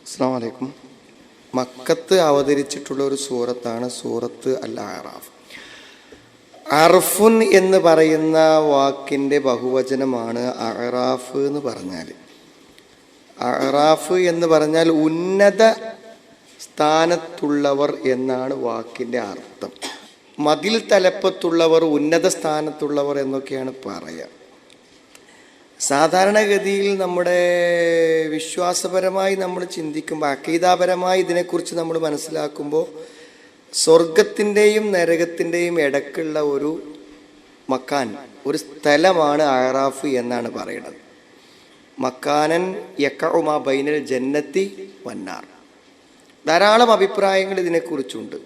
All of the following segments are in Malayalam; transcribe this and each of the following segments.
അസ്സലാമു അലൈക്കും. മക്കത്ത് അവതരിച്ചിട്ടുള്ള ഒരു സൂറത്താണ് സൂറത്ത് അൽ അഅറാഫ്. അർഫുൻ എന്ന് പറയുന്ന വാക്കിൻ്റെ ബഹുവചനമാണ് അഅറാഫ് എന്ന് പറഞ്ഞാൽ. അഅറാഫ് എന്ന് പറഞ്ഞാൽ ഉന്നത സ്ഥാനത്തുള്ളവർ എന്നാണ് വാക്കിൻ്റെ അർത്ഥം. മതിൽ തലപ്പത്തുള്ളവർ, ഉന്നത സ്ഥാനത്തുള്ളവർ എന്നൊക്കെയാണ് പറയുക. സാധാരണഗതിയിൽ നമ്മുടെ വിശ്വാസപരമായി നമ്മൾ ചിന്തിക്കുമ്പോൾ, അഖീദാപരമായി ഇതിനെക്കുറിച്ച് നമ്മൾ മനസ്സിലാക്കുമ്പോൾ, സ്വർഗത്തിൻ്റെയും നരകത്തിൻ്റെയും ഇടക്കുള്ള ഒരു മക്കാൻ, ഒരു സ്ഥലമാണ് അഅറാഫ് എന്നാണ് പറയുന്നത്. മക്കാനൻ യഖഉമാ ബൈനൽ ജന്നത്തി വന്നാർ. ധാരാളം അഭിപ്രായങ്ങൾ ഇതിനെക്കുറിച്ചുണ്ട്.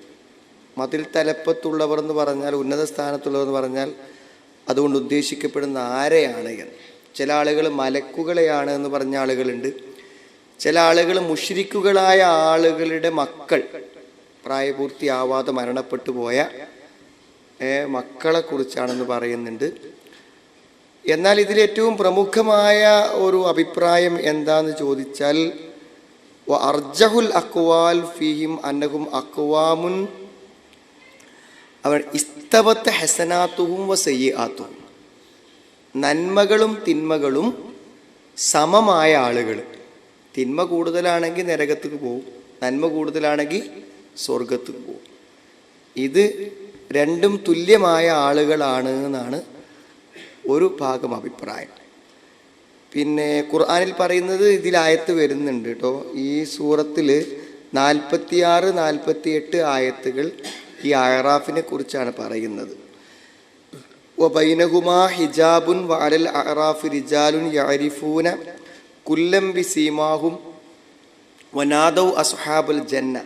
മതിൽ തലപ്പത്തുള്ളവർ എന്ന് പറഞ്ഞാൽ, ഉന്നത സ്ഥാനത്തുള്ളവർ എന്ന് പറഞ്ഞാൽ അതുകൊണ്ട് ഉദ്ദേശിക്കപ്പെടുന്ന ആരെയാണ് എന്ന്. ചില ആളുകൾ മലക്കുകളെയാണ് എന്ന് പറഞ്ഞ ആളുകളുണ്ട്. ചില ആളുകൾ മുശ്രിക്കുകളായ ആളുകളുടെ മക്കൾ, പ്രായപൂർത്തിയാവാതെ മരണപ്പെട്ടു പോയ മക്കളെ കുറിച്ചാണെന്ന് പറയുന്നുണ്ട്. എന്നാൽ ഇതിലേറ്റവും പ്രമുഖമായ ഒരു അഭിപ്രായം എന്താന്ന് ചോദിച്ചാൽ, അർജഹുൽ അക്വാൽ ഫീഹിം അന്നഹും അക്വാമുൻ അവർ ഇസ്തവത്ത് ഹസനാത്തുഹും വ സയ്യിആത്തുഹും, നന്മകളും തിന്മകളും സമമായ ആളുകൾ. തിന്മ കൂടുതലാണെങ്കിൽ നരകത്തേക്ക് പോകും, നന്മ കൂടുതലാണെങ്കിൽ സ്വർഗത്തേക്ക് പോകും. ഇത് രണ്ടും തുല്യമായ ആളുകളാണ് എന്നാണ് ഒരു ഭാഗം അഭിപ്രായം. പിന്നെ ഖുർആനിൽ പറയുന്നത് ഇതിലായത്ത് വരുന്നുണ്ട് കേട്ടോ. ഈ സൂറത്തിൽ 46, 48 ആയത്തുകൾ ഈ അഅറാഫിനെ കുറിച്ചാണ് പറയുന്നത്. വബൈനഹുമാ ഹിജാബുൻ വഅലൽ അഅറാഫി റിജാലുൻ യഅരിഫൂന കുല്ലം ബിസീമാഹും വനാദൗ അസ്ഹാബുൽ ജന്ന.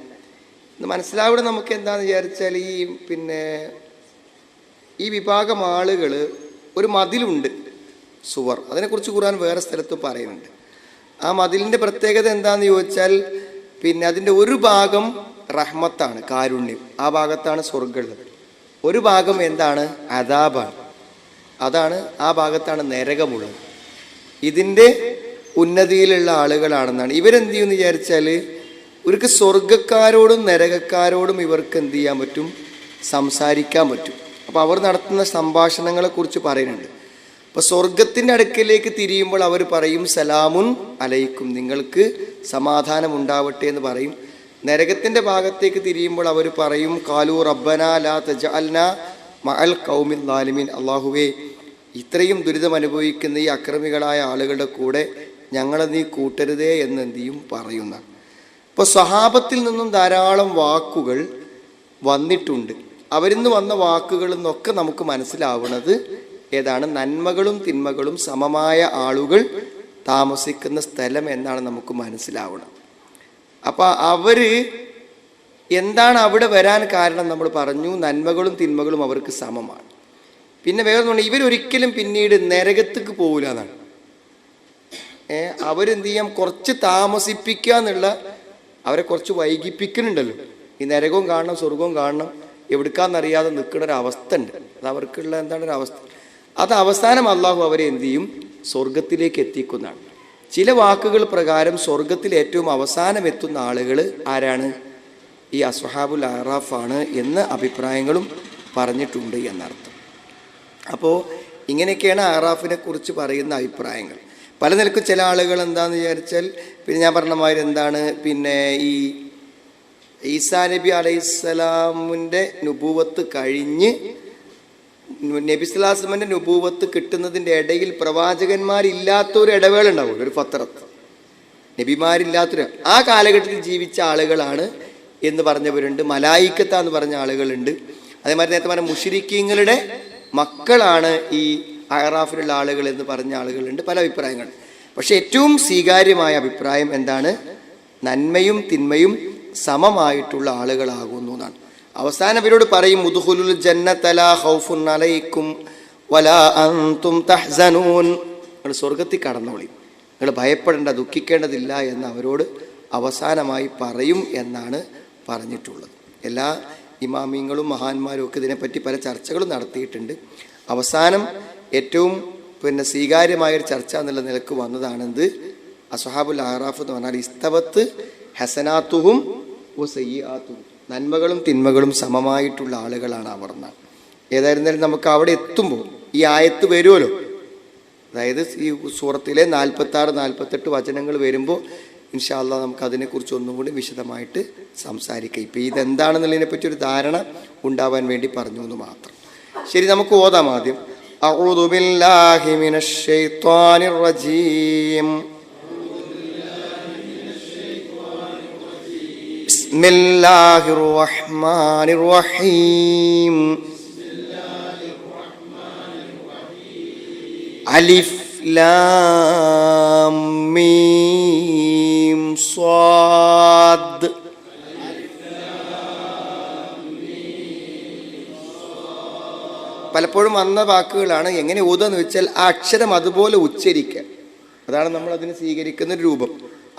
ഇത് മനസ്സിലാവിടെ നമുക്ക് എന്താണെന്ന് വിചാരിച്ചാൽ, ഈ വിഭാഗം ആളുകൾ, ഒരു മതിലുണ്ട് സുവർ, അതിനെക്കുറിച്ച് ഖുർആൻ വേറെ സ്ഥലത്തും പറയുന്നുണ്ട്. ആ മതിലിൻ്റെ പ്രത്യേകത എന്താണെന്ന് ചോദിച്ചാൽ, അതിൻ്റെ ഒരു ഭാഗം റഹ്മത്താണ്, കാരുണ്യം, ആ ഭാഗത്താണ് സ്വർഗ്ഗമുള്ളത്. ഒരു ഭാഗം എന്താണ്? അദാബാണ്, അതാണ് ആ ഭാഗത്താണ് നരകമുള്ളത്. ഇതിൻ്റെ ഉന്നതിയിലുള്ള ആളുകളാണെന്നാണ്. ഇവരെന്ത് ചെയ്യുമെന്ന് വിചാരിച്ചാൽ, ഇവർക്ക് സ്വർഗക്കാരോടും നരകക്കാരോടും ഇവർക്ക് എന്ത് ചെയ്യാൻ പറ്റും? സംസാരിക്കാൻ പറ്റും. അപ്പോൾ അവർ നടത്തുന്ന സംഭാഷണങ്ങളെക്കുറിച്ച് പറയുന്നുണ്ട്. അപ്പോൾ സ്വർഗത്തിൻ്റെ അടുക്കലേക്ക് തിരിയുമ്പോൾ അവർ പറയും സലാമുൻ അലൈക്കും, നിങ്ങൾക്ക് സമാധാനം ഉണ്ടാവട്ടെ എന്ന് പറയും. നരകത്തിൻ്റെ ഭാഗത്തേക്ക് തിരിയുമ്പോൾ അവർ പറയും കാലു റബ്ബനാ ലാ തജഅൽനാ മഅൽ ഖൗമിൽ ളാലിമീൻ, അല്ലാഹുവേ, ഇത്രയും ദുരിതം അനുഭവിക്കുന്ന ഈ അക്രമികളായ ആളുകളുടെ കൂടെ ഞങ്ങളെ നീ കൂട്ടരുതേ എന്ന് എന്ത് ചെയ്യും? പറയുന്ന. ഇപ്പോൾ സ്വഹാബത്തിൽ നിന്നും ധാരാളം വാക്കുകൾ വന്നിട്ടുണ്ട്. അവരിൽ നിന്ന് വന്ന വാക്കുകളിൽ നിന്നൊക്കെ നമുക്ക് മനസ്സിലാവുന്നത് ഏതാണ്? നന്മകളും തിന്മകളും സമമായ ആളുകൾ താമസിക്കുന്ന സ്ഥലം എന്നാണ് നമുക്ക് മനസ്സിലാവുന്നത്. അപ്പം അവർ എന്താണ് അവിടെ വരാൻ കാരണം? നമ്മൾ പറഞ്ഞു, നന്മകളും തിന്മകളും അവർക്ക് സമമാണ്. പിന്നെ വേറെ ഇവരൊരിക്കലും പിന്നീട് നരകത്തേക്ക് പോകില്ല എന്നാണ്. അവരെന്ത് ചെയ്യാം? കുറച്ച് താമസിപ്പിക്കുക എന്നുള്ള, അവരെ കുറച്ച് വൈകിപ്പിക്കുന്നുണ്ടല്ലോ. ഈ നരകവും കാണണം, സ്വർഗവും കാണണം, എവിടുക്കാന്നറിയാതെ നിൽക്കുന്ന ഒരു അവസ്ഥ ഉണ്ട്. അത് അവർക്കുള്ള എന്താണ് ഒരു അവസ്ഥ. അത് അവസാനം അള്ളാഹു അവരെ എന്ത് ചെയ്യും? സ്വർഗത്തിലേക്ക് എത്തിക്കുന്നതാണ്. ചില വാക്കുകൾ പ്രകാരം സ്വർഗത്തിൽ ഏറ്റവും അവസാനം എത്തുന്ന ആളുകൾ ആരാണ്? ഈ അസ്ഹാബുൽ അഅറാഫാണ് എന്ന അഭിപ്രായങ്ങളും പറഞ്ഞിട്ടുണ്ട് എന്നർത്ഥം. അപ്പോൾ ഇങ്ങനെയൊക്കെയാണ് അഅറാഫിനെ കുറിച്ച് പറയുന്ന അഭിപ്രായങ്ങൾ. പല നിലക്കും ചില ആളുകൾ എന്താണെന്ന് വിചാരിച്ചാൽ, ഞാൻ പറഞ്ഞ മാതിരി എന്താണ്, ഈ ഈസാ നബി അലൈഹിസ്സലാമിൻ്റെ നുബൂവത്ത് കഴിഞ്ഞ് നബി സ്വല്ലല്ലാഹു അലൈഹി വസല്ലമയുടെ നുബൂവത്ത് കിട്ടുന്നതിൻ്റെ ഇടയിൽ പ്രവാചകന്മാരില്ലാത്തൊരു ഇടവേള ഉണ്ടാവും, ഒരു ഫത്രത്ത്, നബിമാരില്ലാത്തൊരു ആ കാലഘട്ടത്തിൽ ജീവിച്ച ആളുകളാണ് എന്ന് പറഞ്ഞവരുണ്ട്. മലായിക്കത്താന്ന് പറഞ്ഞ ആളുകളുണ്ട്. അതേമാതിരി നേരത്തെ പറഞ്ഞ മുശ്രിക്കീങ്ങളുടെ മക്കളാണ് ഈ അഅറാഫിലുള്ള ആളുകൾ എന്ന് പറഞ്ഞ ആളുകളുണ്ട്. പല അഭിപ്രായങ്ങൾ. പക്ഷെ ഏറ്റവും സ്വീകാര്യമായ അഭിപ്രായം എന്താണ്? നന്മയും തിന്മയും സമമായിട്ടുള്ള ആളുകളാകുന്നു എന്നാണ്. അവസാനം അവരോട് പറയും ഉദ്ഖുലുൽ ജന്നത ലാ ഖൗഫുൻ അലൈക്കും വലാ അൻതും തഹ്സനൂൻ, നിങ്ങൾ സ്വർഗത്തിൽ കടന്നോളി, നിങ്ങൾ ഭയപ്പെടേണ്ട, ദുഃഖിക്കേണ്ടതില്ല എന്ന് അവരോട് അവസാനമായി പറയും എന്നാണ് പറഞ്ഞിട്ടുള്ളത്. എല്ലാ ഇമാമിങ്ങളും മഹാന്മാരും ഒക്കെ ഇതിനെപ്പറ്റി പല ചർച്ചകളും നടത്തിയിട്ടുണ്ട്. അവസാനം ഏറ്റവും സ്വീകാര്യമായൊരു ചർച്ച എന്നുള്ള നിലക്ക് വന്നതാണെന്ത്? അസ്ഹാബുൽ അഅറാഫ് എന്ന് പറഞ്ഞാൽ ഇസ്തവത്ത് ഹസനാത്തുഹും വസയ്യിആത്തുഹും, നന്മകളും തിന്മകളും സമമായിട്ടുള്ള ആളുകളാണ് അവർ എന്നാണ്. ഏതായിരുന്നാലും നമുക്ക് അവിടെ എത്തുമ്പോൾ ഈ ആയത്ത് വരുമല്ലോ, അതായത് ഈ സൂറത്തിലെ 46, 48 വചനങ്ങൾ വരുമ്പോൾ ഇൻഷാ അല്ലാഹ് നമുക്ക് അതിനെക്കുറിച്ച് ഒന്നും കൂടി വിശദമായിട്ട് സംസാരിക്കാം. ഇപ്പം ഇതെന്താണെന്നുള്ളതിനെ പറ്റി ഒരു ധാരണ ഉണ്ടാവാൻ വേണ്ടി പറഞ്ഞു എന്ന് മാത്രം. ശരി, നമുക്ക് ഓതാം ആദ്യം. അഊദു ബില്ലാഹി മിനശ് ശൈത്വാനിർ റജീം. ബിസ്മില്ലാഹിർ റഹ്മാനിർ റഹീം. അലിഫ് ലാം മീം സ്വാദ്. പലപ്പോഴും വന്ന വാക്കുകളാണ്. എങ്ങനെ ഓതുകയെന്ന് വെച്ചാൽ ആ അക്ഷരം അതുപോലെ ഉച്ചരിക്കുക, അതാണ് നമ്മൾ അതിന് സ്വീകരിക്കുന്ന ഒരു രൂപം.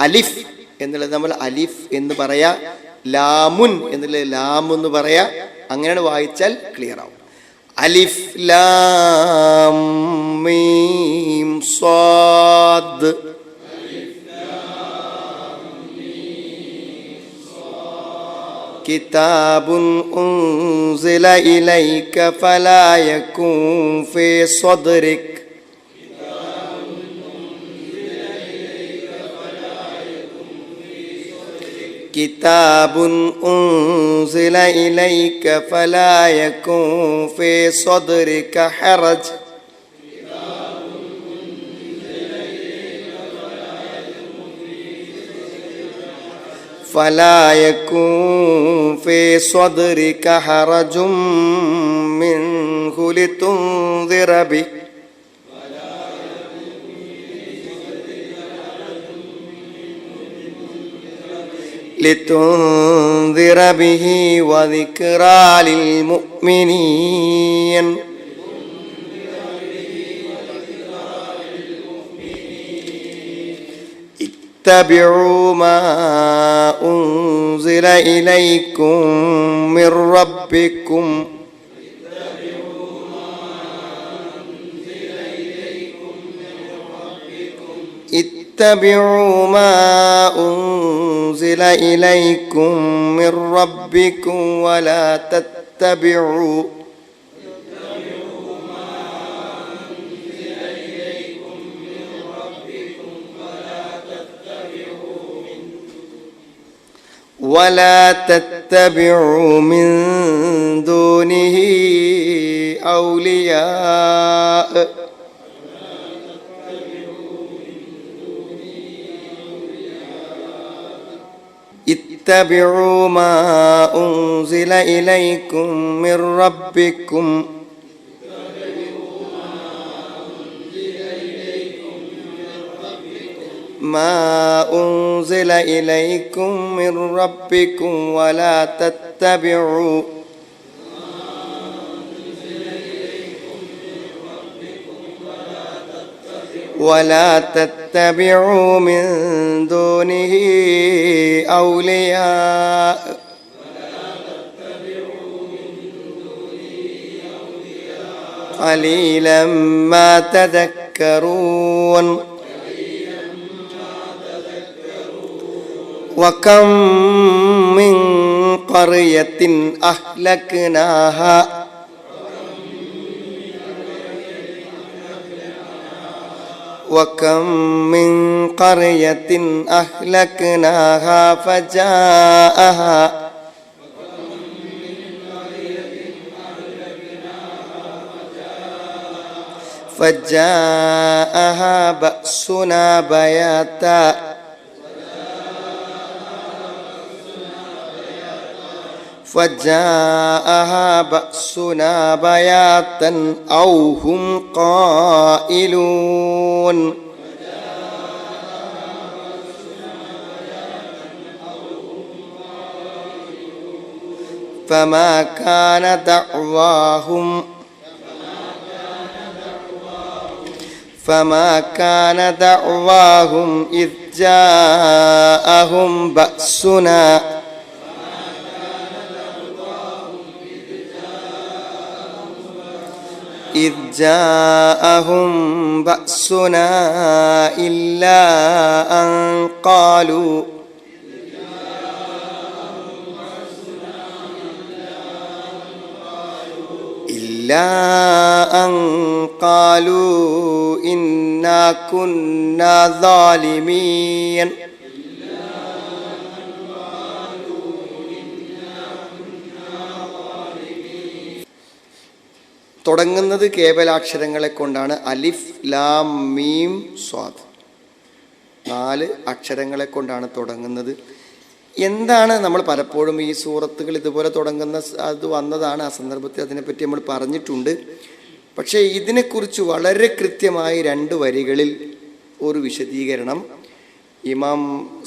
അലിഫ് എന്നുള്ളത് നമ്മൾ അലിഫ് എന്ന് പറയാ, ലാമുൻ എന്നുള്ളത് ലാം എന്ന് പറയാ. അങ്ങനെയാണ് വായിച്ചാൽ ക്ലിയർ ആവും. അലിഫ് ലാം മീം സ്വാദ്. കിതാബുൻ ഉൻസില ഇലൈക ഫലാ യകുൻ ഫീ സദ്രിക്. കിതാബുൻ ഉൻസില ഇലൈക ഫലാ യകുൻ ഫീ സദ്രിക ഹറജ്. فلا يكن في صدرك حرج منه لتنذر به وذكرى للمؤمنين. اتبعوا ما أنزل إليكم من ربكم اتبعوا ما أنزل إليكم من ربكم ولا تتبعوا من دونه أولياء اتبعوا ما أنزل إليكم من ربكم ما أنزل إليكم من ربكم ولا تتبعوا من دونه أولياء قليلا ما تذكرون. وكم من قرية أهلكناها فجاءها بأسنا بياتا أو هم قائلون. فما كان دعواهم إذ جاءهم بأسنا إلا أن قالوا ഇല്ലാ അൻ ഖാലൂ ഇന്നാ കുന്നാ സാലിമീൻ. തുടങ്ങുന്നത് കേവലാക്ഷരങ്ങളെ കൊണ്ടാണ്. അലിഫ് ലാം മീം സ്വാദ്, 4 അക്ഷരങ്ങളെ കൊണ്ടാണ് തുടങ്ങുന്നത്. എന്താണ് നമ്മൾ പലപ്പോഴും ഈ സൂറത്തുകൾ ഇതുപോലെ തുടങ്ങുന്ന അത് വന്നതാണ്, ആ സന്ദർഭത്തിൽ അതിനെപ്പറ്റി നമ്മൾ പറഞ്ഞിട്ടുണ്ട്. പക്ഷേ ഇതിനെക്കുറിച്ച് വളരെ കൃത്യമായി 2 വരികളിൽ ഒരു വിശദീകരണം ഇമാം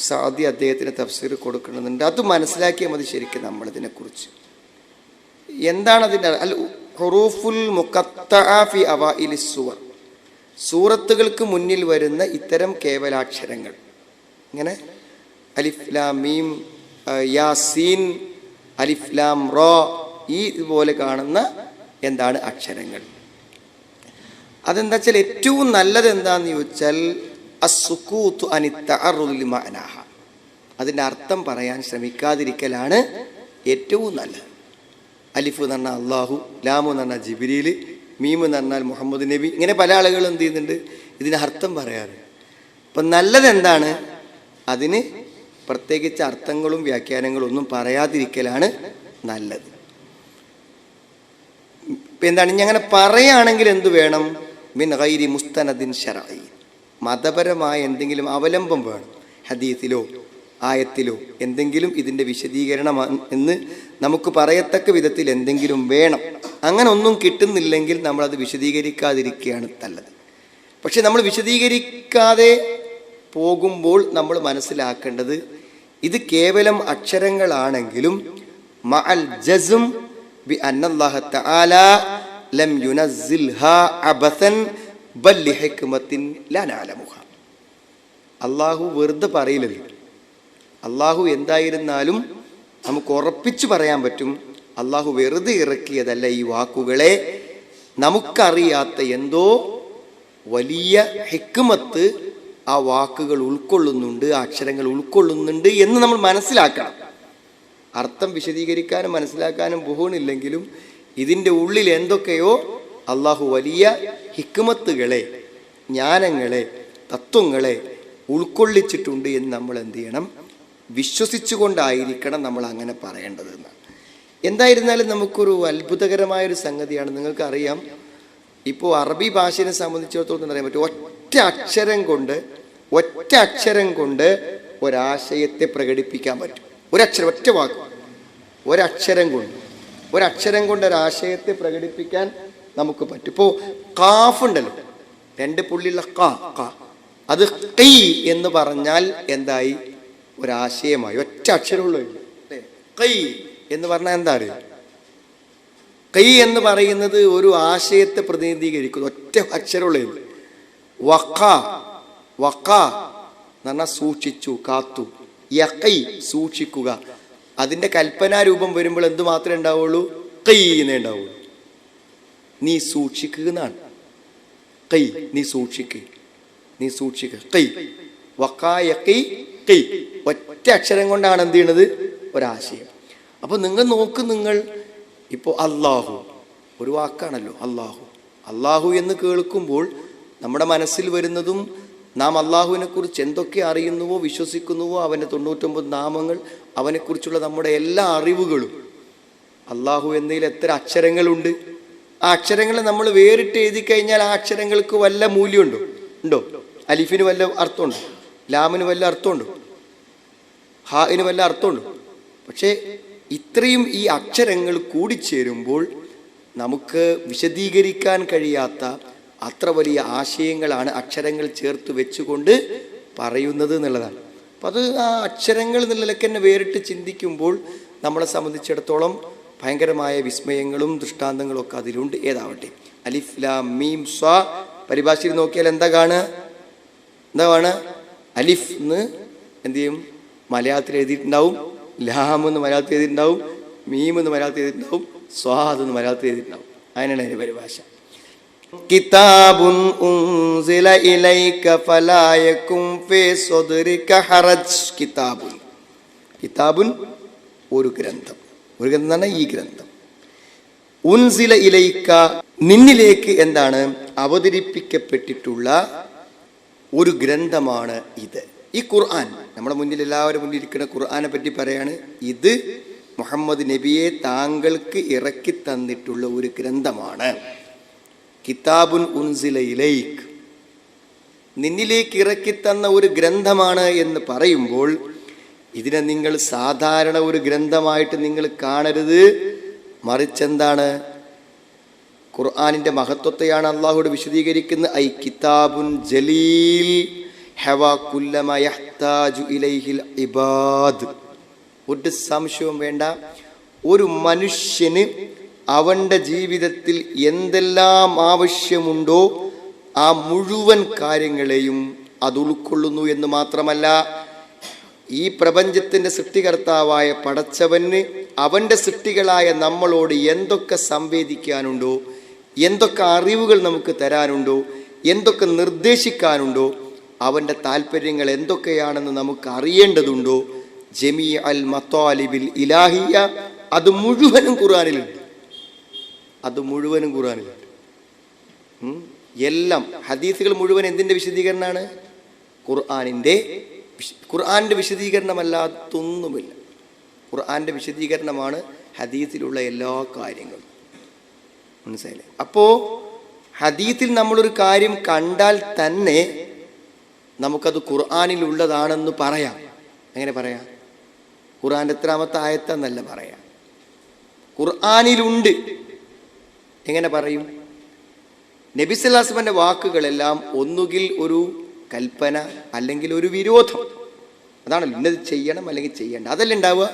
സാദി അദ്ദേഹത്തിന് തഫ്സീർ കൊടുക്കുന്നുണ്ട്. അത് മനസ്സിലാക്കിയാൽ മതി ശരിക്കും നമ്മളിതിനെക്കുറിച്ച്. എന്താണ് അതിൻ്റെ അൽ ഹുറൂഫുൽ മുഖത്തഅ ഫി അവൈലിസ് സൂവർ, സൂറത്തുകൾക്ക് മുന്നിൽ വരുന്ന ഇത്തരം കേവലാക്ഷരങ്ങൾ. ഇങ്ങനെ അലിഫ് ലാം മീം യാസീൻ അലിഫ് ലാം റോ, ഈ ഇതുപോലെ കാണുന്ന എന്താണ് അക്ഷരങ്ങൾ. അതെന്താ വെച്ചാൽ ഏറ്റവും നല്ലത് എന്താന്ന് ചോദിച്ചാൽ അസ്സുകൂതു അനി തഅറുദി ലിമഅനാഹ, അതിൻ്റെ അർത്ഥം പറയാൻ ശ്രമിക്കാതിരിക്കലാണ് ഏറ്റവും നല്ലത്. അലിഫ് എന്ന് പറഞ്ഞാൽ അള്ളാഹു, ലാമു എന്ന് പറഞ്ഞാൽ ജിബ്രീൽ, മീം എന്ന് പറഞ്ഞാൽ മുഹമ്മദ് നബി, ഇങ്ങനെ പല ആളുകളും എന്ത് ചെയ്യുന്നുണ്ട്, ഇതിന് അർത്ഥം പറയാറ്. അപ്പം നല്ലത് എന്താണ്, അതിന് പ്രത്യേകിച്ച് അർത്ഥങ്ങളും വ്യാഖ്യാനങ്ങളും ഒന്നും പറയാതിരിക്കലാണ് നല്ലത്. ഇപ്പം എന്താണ്, ഇനി അങ്ങനെ പറയുകയാണെങ്കിൽ എന്തു വേണം, മിൻ ഗൈരി മുസ്തനദിൻ ശർഈ, മതപരമായ എന്തെങ്കിലും അവലംബം വേണം. ഹദീസിലോ ആയത്തിലോ എന്തെങ്കിലും ഇതിൻ്റെ വിശദീകരണം എന്ന് നമുക്ക് പറയത്തക്ക വിധത്തിൽ എന്തെങ്കിലും വേണം. അങ്ങനെ ഒന്നും കിട്ടുന്നില്ലെങ്കിൽ നമ്മളത് വിശദീകരിക്കാതിരിക്കുകയാണ് നല്ലത്. പക്ഷെ നമ്മൾ വിശദീകരിക്കാതെ പോകുമ്പോൾ നമ്മൾ മനസ്സിലാക്കേണ്ടത് ഇത് കേവലം അക്ഷരങ്ങളാണെങ്കിലും മഅൽ ജസ്ം ബി അന്നല്ലാഹ തആല ലം യുനസ്സിൽഹാ അബസൻ ബൽ ലിഹിക്മത്തിൻ ലാ നഅലമുഹ. അല്ലാഹു വെറുതെ പറയില്ലല്ലോ. അള്ളാഹു എന്തായിരുന്നാലും നമുക്ക് ഉറപ്പിച്ചു പറയാൻ പറ്റും, അള്ളാഹു വെറുതെ ഇറക്കിയതല്ല ഈ വാക്കുകളെ, നമുക്കറിയാത്ത എന്തോ വലിയ ഹിക്മത്ത് ആ വാക്കുകൾ ഉൾക്കൊള്ളുന്നുണ്ട്, ആ അക്ഷരങ്ങൾ ഉൾക്കൊള്ളുന്നുണ്ട് എന്ന് നമ്മൾ മനസ്സിലാക്കണം. അർത്ഥം വിശദീകരിക്കാനും മനസ്സിലാക്കാനും പോകുന്നില്ലെങ്കിലും ഇതിൻ്റെ ഉള്ളിൽ എന്തൊക്കെയോ അള്ളാഹു വലിയ ഹിക്മത്തുകളെ, ജ്ഞാനങ്ങളെ, തത്വങ്ങളെ ഉൾക്കൊള്ളിച്ചിട്ടുണ്ട് എന്ന് നമ്മൾ എന്ത് ചെയ്യണം, വിശ്വസിച്ചുകൊണ്ടായിരിക്കണം നമ്മൾ അങ്ങനെ പറയേണ്ടത് എന്നാണ്. എന്തായിരുന്നാലും നമുക്കൊരു അത്ഭുതകരമായൊരു സംഗതിയാണ്. നിങ്ങൾക്കറിയാം, ഇപ്പോൾ അറബി ഭാഷയെ സംബന്ധിച്ചിടത്തോളം അറിയാൻ പറ്റും, ഒറ്റ അക്ഷരം കൊണ്ട് ഒരാശയത്തെ പ്രകടിപ്പിക്കാൻ പറ്റും. ഒരക്ഷരം, ഒറ്റ വാക്ക്, ഒരക്ഷരം കൊണ്ട് ഒരാശയത്തെ പ്രകടിപ്പിക്കാൻ നമുക്ക് പറ്റും. ഇപ്പോൾ കാഫ് ഉണ്ടല്ലോ, 2 പുള്ളിയുള്ള കാ, അത് ഖീ എന്ന് പറഞ്ഞാൽ എന്തായി, ഒരാശയമായി. ഒറ്റ അക്ഷരമുള്ളൂ. ഖീ എന്ന് പറഞ്ഞാൽ എന്താ അറിയാം, ഖീ എന്ന് പറയുന്നത് ഒരു ആശയത്തെ പ്രതിനിധീകരിക്കുന്നു. ഒറ്റ അക്ഷരമുള്ളൂ. വഖ എന്ന് പറഞ്ഞാൽ സൂക്ഷിച്ചു, കാത്തു. യഖി സൂക്ഷിക്കുക. അതിൻ്റെ കൽപ്പനാരൂപം വരുമ്പോൾ എന്ത് മാത്രമേ ഉണ്ടാവുള്ളൂ, ഖീ എന്നേ ഉണ്ടാവുള്ളൂ. നീ സൂക്ഷിക്കുക എന്നാണ്. ഖീ, നീ സൂക്ഷിക്കുക, ഖീ വഖായഖി ഖീ. ഒറ്റ അക്ഷരം കൊണ്ടാണ് എന്ത് ചെയ്യണത്, ഒരാശയം. അപ്പോൾ നിങ്ങൾ നോക്ക്, നിങ്ങൾ ഇപ്പോൾ അള്ളാഹു ഒരു വാക്കാണല്ലോ. അള്ളാഹു എന്ന് കേൾക്കുമ്പോൾ നമ്മുടെ മനസ്സിൽ വരുന്നതും നാം അള്ളാഹുവിനെ കുറിച്ച് എന്തൊക്കെ അറിയുന്നുവോ വിശ്വസിക്കുന്നുവോ, അവൻ്റെ 99 നാമങ്ങൾ, അവനെക്കുറിച്ചുള്ള നമ്മുടെ എല്ലാ അറിവുകളും. അള്ളാഹു എന്നതിൽ എത്ര അക്ഷരങ്ങളുണ്ട്. ആ അക്ഷരങ്ങളെ നമ്മൾ വേറിട്ട് എഴുതി കഴിഞ്ഞാൽ ആ അക്ഷരങ്ങൾക്ക് വല്ല മൂല്യമുണ്ടോ? അലിഫിന് വല്ല അർത്ഥമുണ്ടോ? ലാമിന് വല്ല അർത്ഥമുണ്ടോ? ഹാഇന് വല്ല അർത്ഥമുണ്ടോ? പക്ഷേ ഇത്രയും ഈ അക്ഷരങ്ങൾ കൂടിച്ചേരുമ്പോൾ നമുക്ക് വിശദീകരിക്കാൻ കഴിയാത്ത അത്ര വലിയ ആശയങ്ങളാണ് അക്ഷരങ്ങൾ ചേർത്ത് വെച്ചുകൊണ്ട് പറയുന്നത് എന്നുള്ളതാണ്. അപ്പം അത് ആ അക്ഷരങ്ങൾ എന്നുള്ളതൊക്കെ തന്നെ വേറിട്ട് ചിന്തിക്കുമ്പോൾ നമ്മളെ സംബന്ധിച്ചിടത്തോളം ഭയങ്കരമായ വിസ്മയങ്ങളും ദൃഷ്ടാന്തങ്ങളും ഒക്കെ അതിലുണ്ട്. ഏതാവട്ടെ, അലിഫ് ലാം മീം സ്വാ പരിഭാഷയിൽ നോക്കിയാൽ എന്താ കാണുക? അലിഫ് എന്ന് എന്ത് ചെയ്യും, മലയാളത്തിൽ എഴുതിയിട്ടുണ്ടാവും. ലാം എന്ന് മലയാളത്തിൽ എഴുതിയിട്ടുണ്ടാവും. മീം എന്ന് മലയാളത്തിൽ എഴുതിയിട്ടുണ്ടാവും. സ്വാദ് എന്ന് മലയാളത്തിൽ എഴുതിയിട്ടുണ്ടാവും. അതിനാണ് അതിൻ്റെ പരിഭാഷ. കിതാബുൻ ഉൻസില ഇലൈക ഫലാ യകും ഫീ സദ്രിക ഹറജ്. കിതാബുൻ ഒരു ഗ്രന്ഥം എന്ന് പറഞ്ഞാൽ ഈ ഗ്രന്ഥം. ഉൻസില ഇലൈക, നിന്നിലേക്ക് എന്താണ് അവതരിപ്പിക്കപ്പെട്ടിട്ടുള്ള ഒരു ഗ്രന്ഥമാണ് ഇത്. ഈ ഖുർആൻ നമ്മുടെ മുന്നിൽ, എല്ലാവരും മുന്നിൽ ഇരിക്കുന്ന ഖുർആനെ പറ്റി പറയാണ്. ഇത് മുഹമ്മദ് നബിയെ താങ്കൾക്ക് ഇറക്കി തന്നിട്ടുള്ള ഒരു ഗ്രന്ഥമാണ്. കിതാബുൻ ഉൻസില ഇലൈക്, നിന്നിലേക്ക് ഇറക്കി തന്ന ഒരു ഗ്രന്ഥമാണ് എന്ന് പറയുമ്പോൾ ഇതിനെ നിങ്ങൾ സാധാരണ ഒരു ഗ്രന്ഥമായിട്ട് നിങ്ങൾ കാണരുത്. മറിച്ചെന്താണ്, ഖുർആനിന്റെ മഹത്വത്തെയാണ് അള്ളാഹുവോട് വിശദീകരിക്കുന്നത്. ഐ കിതാബുൻ ജലീൽ ഹവാ കുല്ലമാ യഹ്താജു ഇലൈഹിൽ ഇബാദ്. ഒരു സംശയവും വേണ്ട, ഒരു മനുഷ്യന് അവന്റെ ജീവിതത്തിൽ എന്തെല്ലാം ആവശ്യമുണ്ടോ ആ മുഴുവൻ കാര്യങ്ങളെയും അത് ഉൾക്കൊള്ളുന്നു എന്ന് മാത്രമല്ല, ഈ പ്രപഞ്ചത്തിന്റെ സൃഷ്ടികർത്താവായ പടച്ചവന് അവന്റെ സൃഷ്ടികളായ നമ്മളോട് എന്തൊക്കെ സംവേദിക്കാനുണ്ടോ, എന്തൊക്കെ അറിവുകൾ നമുക്ക് തരാനുണ്ടോ, എന്തൊക്കെ നിർദ്ദേശിക്കാനുണ്ടോ, അവന്റെ താല്പര്യങ്ങൾ എന്തൊക്കെയാണെന്ന് നമുക്ക് അറിയേണ്ടതുണ്ടോ, ജമീ അൽ മത്താലിബിൽ ഇലാഹിയ, അത് മുഴുവനും ഖുർആനിലുണ്ട്. അത് മുഴുവനും ഖുർആനിലുണ്ട്. എല്ലാം ഹദീസുകൾ മുഴുവൻ എന്തിന്റെ വിശദീകരണമാണ്? ഖുർആന്റെ വിശദീകരണമല്ലാത്തൊന്നുമില്ല. ഖുർആന്റെ വിശദീകരണമാണ് ഹദീസിലുള്ള എല്ലാ കാര്യങ്ങളും. മനസ്സിലായില്ലേ? അപ്പോ ഹദീസിൽ നമ്മളൊരു കാര്യം കണ്ടാൽ തന്നെ നമുക്കത് ഖുർആനിലുള്ളതാണെന്ന് പറയാം. എങ്ങനെ പറയാം? ഖുർആന്റെ എത്രാമത്തെ ആയത്തെന്നല്ല പറയാം, ഖുർആനിലുണ്ട്. എങ്ങനെ പറയും? നബി സല്ലല്ലാഹു അലൈഹി വസല്ലമയുടെ വാക്കുകളെല്ലാം ഒന്നുകിൽ ഒരു കൽപ്പന അല്ലെങ്കിൽ ഒരു വിരോധം. അതാണല്ലോ, ഇന്നത് ചെയ്യണം അല്ലെങ്കിൽ ചെയ്യണ്ട, അതല്ല ഉണ്ടാവുക.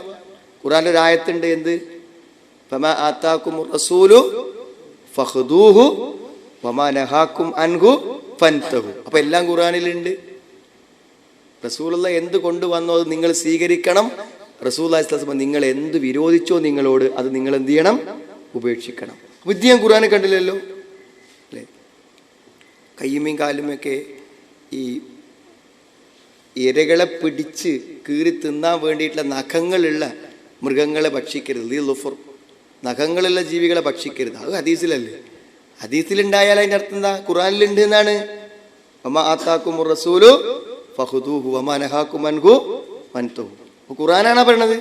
ഖുർആനിൽ ഒരു ആയത്തുണ്ട്, എന്ത്? ഫമാ ആതാകുമുർ റസൂലു ഫഖുദൂഹു വമാ നഹാകും അൻഹു ഫൻതഹു. അപ്പൊ എല്ലാം ഖുർആനിലുണ്ട്. റസൂലുള്ള എന്ത് കൊണ്ടുവന്നോ അത് നിങ്ങൾ സ്വീകരിക്കണം. റസൂലുള്ളാഹി സ്വല്ലല്ലാഹു അലൈഹി വസല്ലം നിങ്ങൾ എന്ത് വിരോധിച്ചോ നിങ്ങളോട്, അത് നിങ്ങൾ എന്ത് ചെയ്യണം? ഉപേക്ഷിക്കണം. വിദ്യം ഖുർആനിൽ കണ്ടില്ലല്ലോ അല്ലേ? കയ്യുമേയും കാലുമൊക്കെ ഈ ഇരകളെ പിടിച്ച് കീറി തിന്നാൻ വേണ്ടിയിട്ടുള്ള നഖങ്ങളുള്ള മൃഗങ്ങളെ ഭക്ഷിക്കരുത്. ലുഫർ, നഖങ്ങളുള്ള ജീവികളെ ഭക്ഷിക്കരുത്. അത് ഹദീസിലല്ലേ? ഹദീസിലുണ്ടായാൽ അതിൻ്റെ അർത്ഥം എന്താ? ഖുർആനിലുണ്ട് എന്നാണ്. വമാ ആതാകുമുർ റസൂലു ഫഖുദൂഹു വമാ നഹാകും അൻഹു ഫൻതഹു. അപ്പോൾ ഖുർആനാണ് പറയണത്.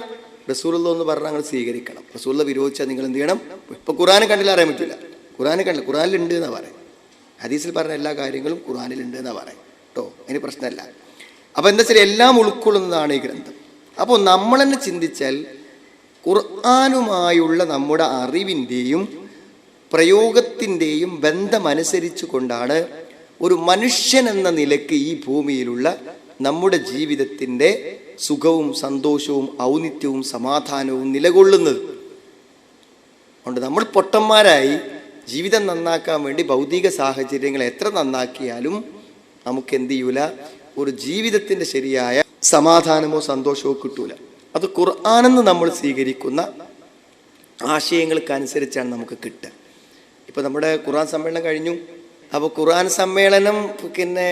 റസൂലുള്ള എന്ന് പറഞ്ഞാൽ നിങ്ങൾ സ്വീകരിക്കണം. റസൂലുള്ള വിരോധിച്ചാൽ നിങ്ങൾ എന്ത് ചെയ്യണം? ഇപ്പൊ ഖുർആനെ കണ്ടില്ല അറിയാൻ പറ്റില്ല. ഖുർആനെ കണ്ടില്ല, ഖുർആനിലുണ്ട് എന്നാ പറയാം. ഹദീസിൽ പറഞ്ഞ എല്ലാ കാര്യങ്ങളും ഖുർആനിലുണ്ട് എന്നാ പറയാം കേട്ടോ. അതിന് പ്രശ്നമല്ല. അപ്പൊ എന്താ വെച്ചാൽ എല്ലാം ഉൾക്കൊള്ളുന്നതാണ് ഈ ഗ്രന്ഥം. അപ്പോൾ നമ്മൾ തന്നെ ചിന്തിച്ചാൽ ഖുർആനുമായുള്ള നമ്മുടെ അറിവിൻ്റെയും പ്രയോഗത്തിൻ്റെയും ബന്ധമനുസരിച്ച് കൊണ്ടാണ് ഒരു മനുഷ്യൻ എന്ന നിലയ്ക്ക് ഈ ഭൂമിയിലുള്ള നമ്മുടെ ജീവിതത്തിൻ്റെ സുഖവും സന്തോഷവും ഔന്നിത്യവും സമാധാനവും നിലകൊള്ളുന്നത്. അതുകൊണ്ട് നമ്മൾ പൊട്ടന്മാരായി ജീവിതം നന്നാക്കാൻ വേണ്ടി ഭൗതിക സാഹചര്യങ്ങൾ എത്ര നന്നാക്കിയാലും നമുക്ക് എന്ത് ചെയ്യൂല? ഒരു ജീവിതത്തിൻ്റെ ശരിയായ സമാധാനമോ സന്തോഷമോ കിട്ടൂല. അത് ഖുർആനെന്ന് നമ്മൾ സ്വീകരിക്കുന്ന ആശയങ്ങൾക്കനുസരിച്ചാണ് നമുക്ക് കിട്ടുക. ഇപ്പം നമ്മുടെ ഖുർആൻ സമ്മേളനം കഴിഞ്ഞു. അപ്പോൾ ഖുർആൻ സമ്മേളനം പിന്നെ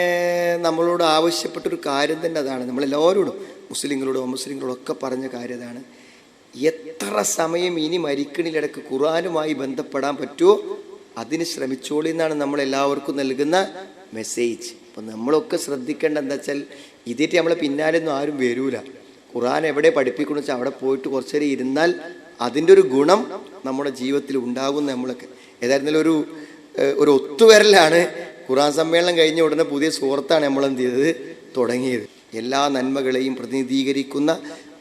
നമ്മളോട് ആവശ്യപ്പെട്ടൊരു കാര്യം തന്നെ അതാണ്. നമ്മളെല്ലാവരോടും, മുസ്ലിങ്ങളോടും അമുസ്ലിങ്ങളോടും ഒക്കെ പറഞ്ഞ കാര്യം അതാണ്. എത്ര സമയം ഇനി മരിക്കണിലിടക്ക് ഖുർആനുമായി ബന്ധപ്പെടാൻ പറ്റുമോ അതിന് ശ്രമിച്ചോളി എന്നാണ് നമ്മളെല്ലാവർക്കും നൽകുന്ന മെസ്സേജ്. അപ്പം നമ്മളൊക്കെ ശ്രദ്ധിക്കേണ്ട എന്താ വെച്ചാൽ, ഇതിട്ട് നമ്മളെ പിന്നാലെയൊന്നും ആരും വരൂല. ഖുർആൻ എവിടെ പഠിപ്പിക്കണമെന്ന് വെച്ചാൽ അവിടെ പോയിട്ട് കുറച്ചു നേരം ഇരുന്നാൽ അതിൻ്റെ ഒരു ഗുണം നമ്മുടെ ജീവിതത്തിൽ ഉണ്ടാകും. നമ്മളൊക്കെ ഏതായിരുന്നാലും ഒരു ഒത്തുവരലാണ്. ഖുർആൻ സമ്മേളനം കഴിഞ്ഞ ഉടനെ പുതിയ സുഹൃത്താണ് നമ്മളെന്ത് ചെയ്തത്? തുടങ്ങിയത്. എല്ലാ നന്മകളെയും പ്രതിനിധീകരിക്കുന്ന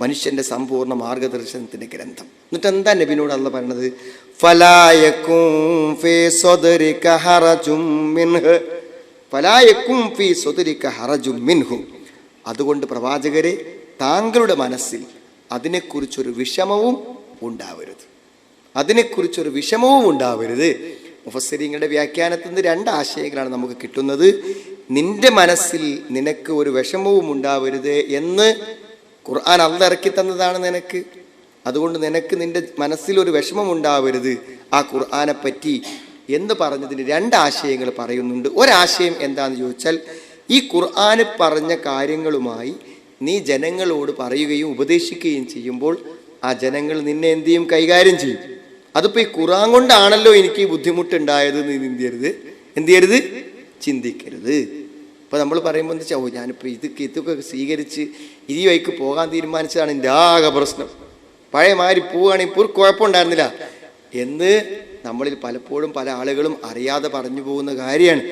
മനുഷ്യന്റെ സമ്പൂർണ്ണ മാർഗദർശനത്തിന്റെ ഗ്രന്ഥം. എന്നിട്ട് എന്താ നബിനോട് അല്ലാഹു പറഞ്ഞത്? ഫലായകും ഫീ സദ്രിക ഹറജും മിൻഹു, ഫലായകും ഫീ സദ്രിക ഹറജും മിൻഹു. അതുകൊണ്ട് പ്രവാചകരെ, താങ്കളുടെ മനസ്സിൽ അതിനെക്കുറിച്ചൊരു വിഷമവും ഉണ്ടാവരുത്. അതിനെക്കുറിച്ചൊരു വിഷമവും ഉണ്ടാവരുത്. മുഫസ്സിരീങ്ങളുടെ വ്യാഖ്യാനത്തിൽ നിന്ന് രണ്ട് ആശയങ്ങളാണ് നമുക്ക് കിട്ടുന്നത്. നിന്റെ മനസ്സിൽ നിനക്ക് ഒരു വിഷമവും ഉണ്ടാവരുത് എന്ന് ഖുർആൻ അല്ലാഹു ഇറക്കി തന്നതാണ് നിനക്ക്. അതുകൊണ്ട് നിനക്ക് നിന്റെ മനസ്സിൽ ഒരു വിഷമം ഉണ്ടാവരുത് ആ ഖുർആനെ പറ്റി എന്ന് പറഞ്ഞതിന് രണ്ട് ആശയങ്ങൾ പറയുന്നുണ്ട്. ഒരാശയം എന്താണെന്ന് ചോദിച്ചാൽ, ഈ ഖുർആന് പറഞ്ഞ കാര്യങ്ങളുമായി നീ ജനങ്ങളോട് പറയുകയും ഉപദേശിക്കുകയും ചെയ്യുമ്പോൾ ആ ജനങ്ങൾ നിന്നെ എന്ത് ചെയ്യും? കൈകാര്യം ചെയ്യും. അതിപ്പോ ഈ ഖുർആൻ കൊണ്ടാണല്ലോ എനിക്ക് ഈ ബുദ്ധിമുട്ടുണ്ടായത് എന്ന് എന്ത് ചെയ്യരുത് ചിന്തിക്കരുത്. ഇപ്പൊ നമ്മൾ പറയുമ്പോൾ എന്താ വെച്ചാൽ ഞാനിപ്പോ ഇതൊക്കെ സ്വീകരിച്ച് ഈ വഴിക്ക് പോകാൻ തീരുമാനിച്ചതാണ് എൻ്റെ ആകെ പ്രശ്നം, പഴയ മാതിരി പോവുകയാണെങ്കിൽ ഇപ്പോൾ ഒരു കുഴപ്പമുണ്ടായിരുന്നില്ല എന്ന് നമ്മളിൽ പലപ്പോഴും പല ആളുകളും അറിയാതെ പറഞ്ഞു പോകുന്ന കാര്യമാണ്.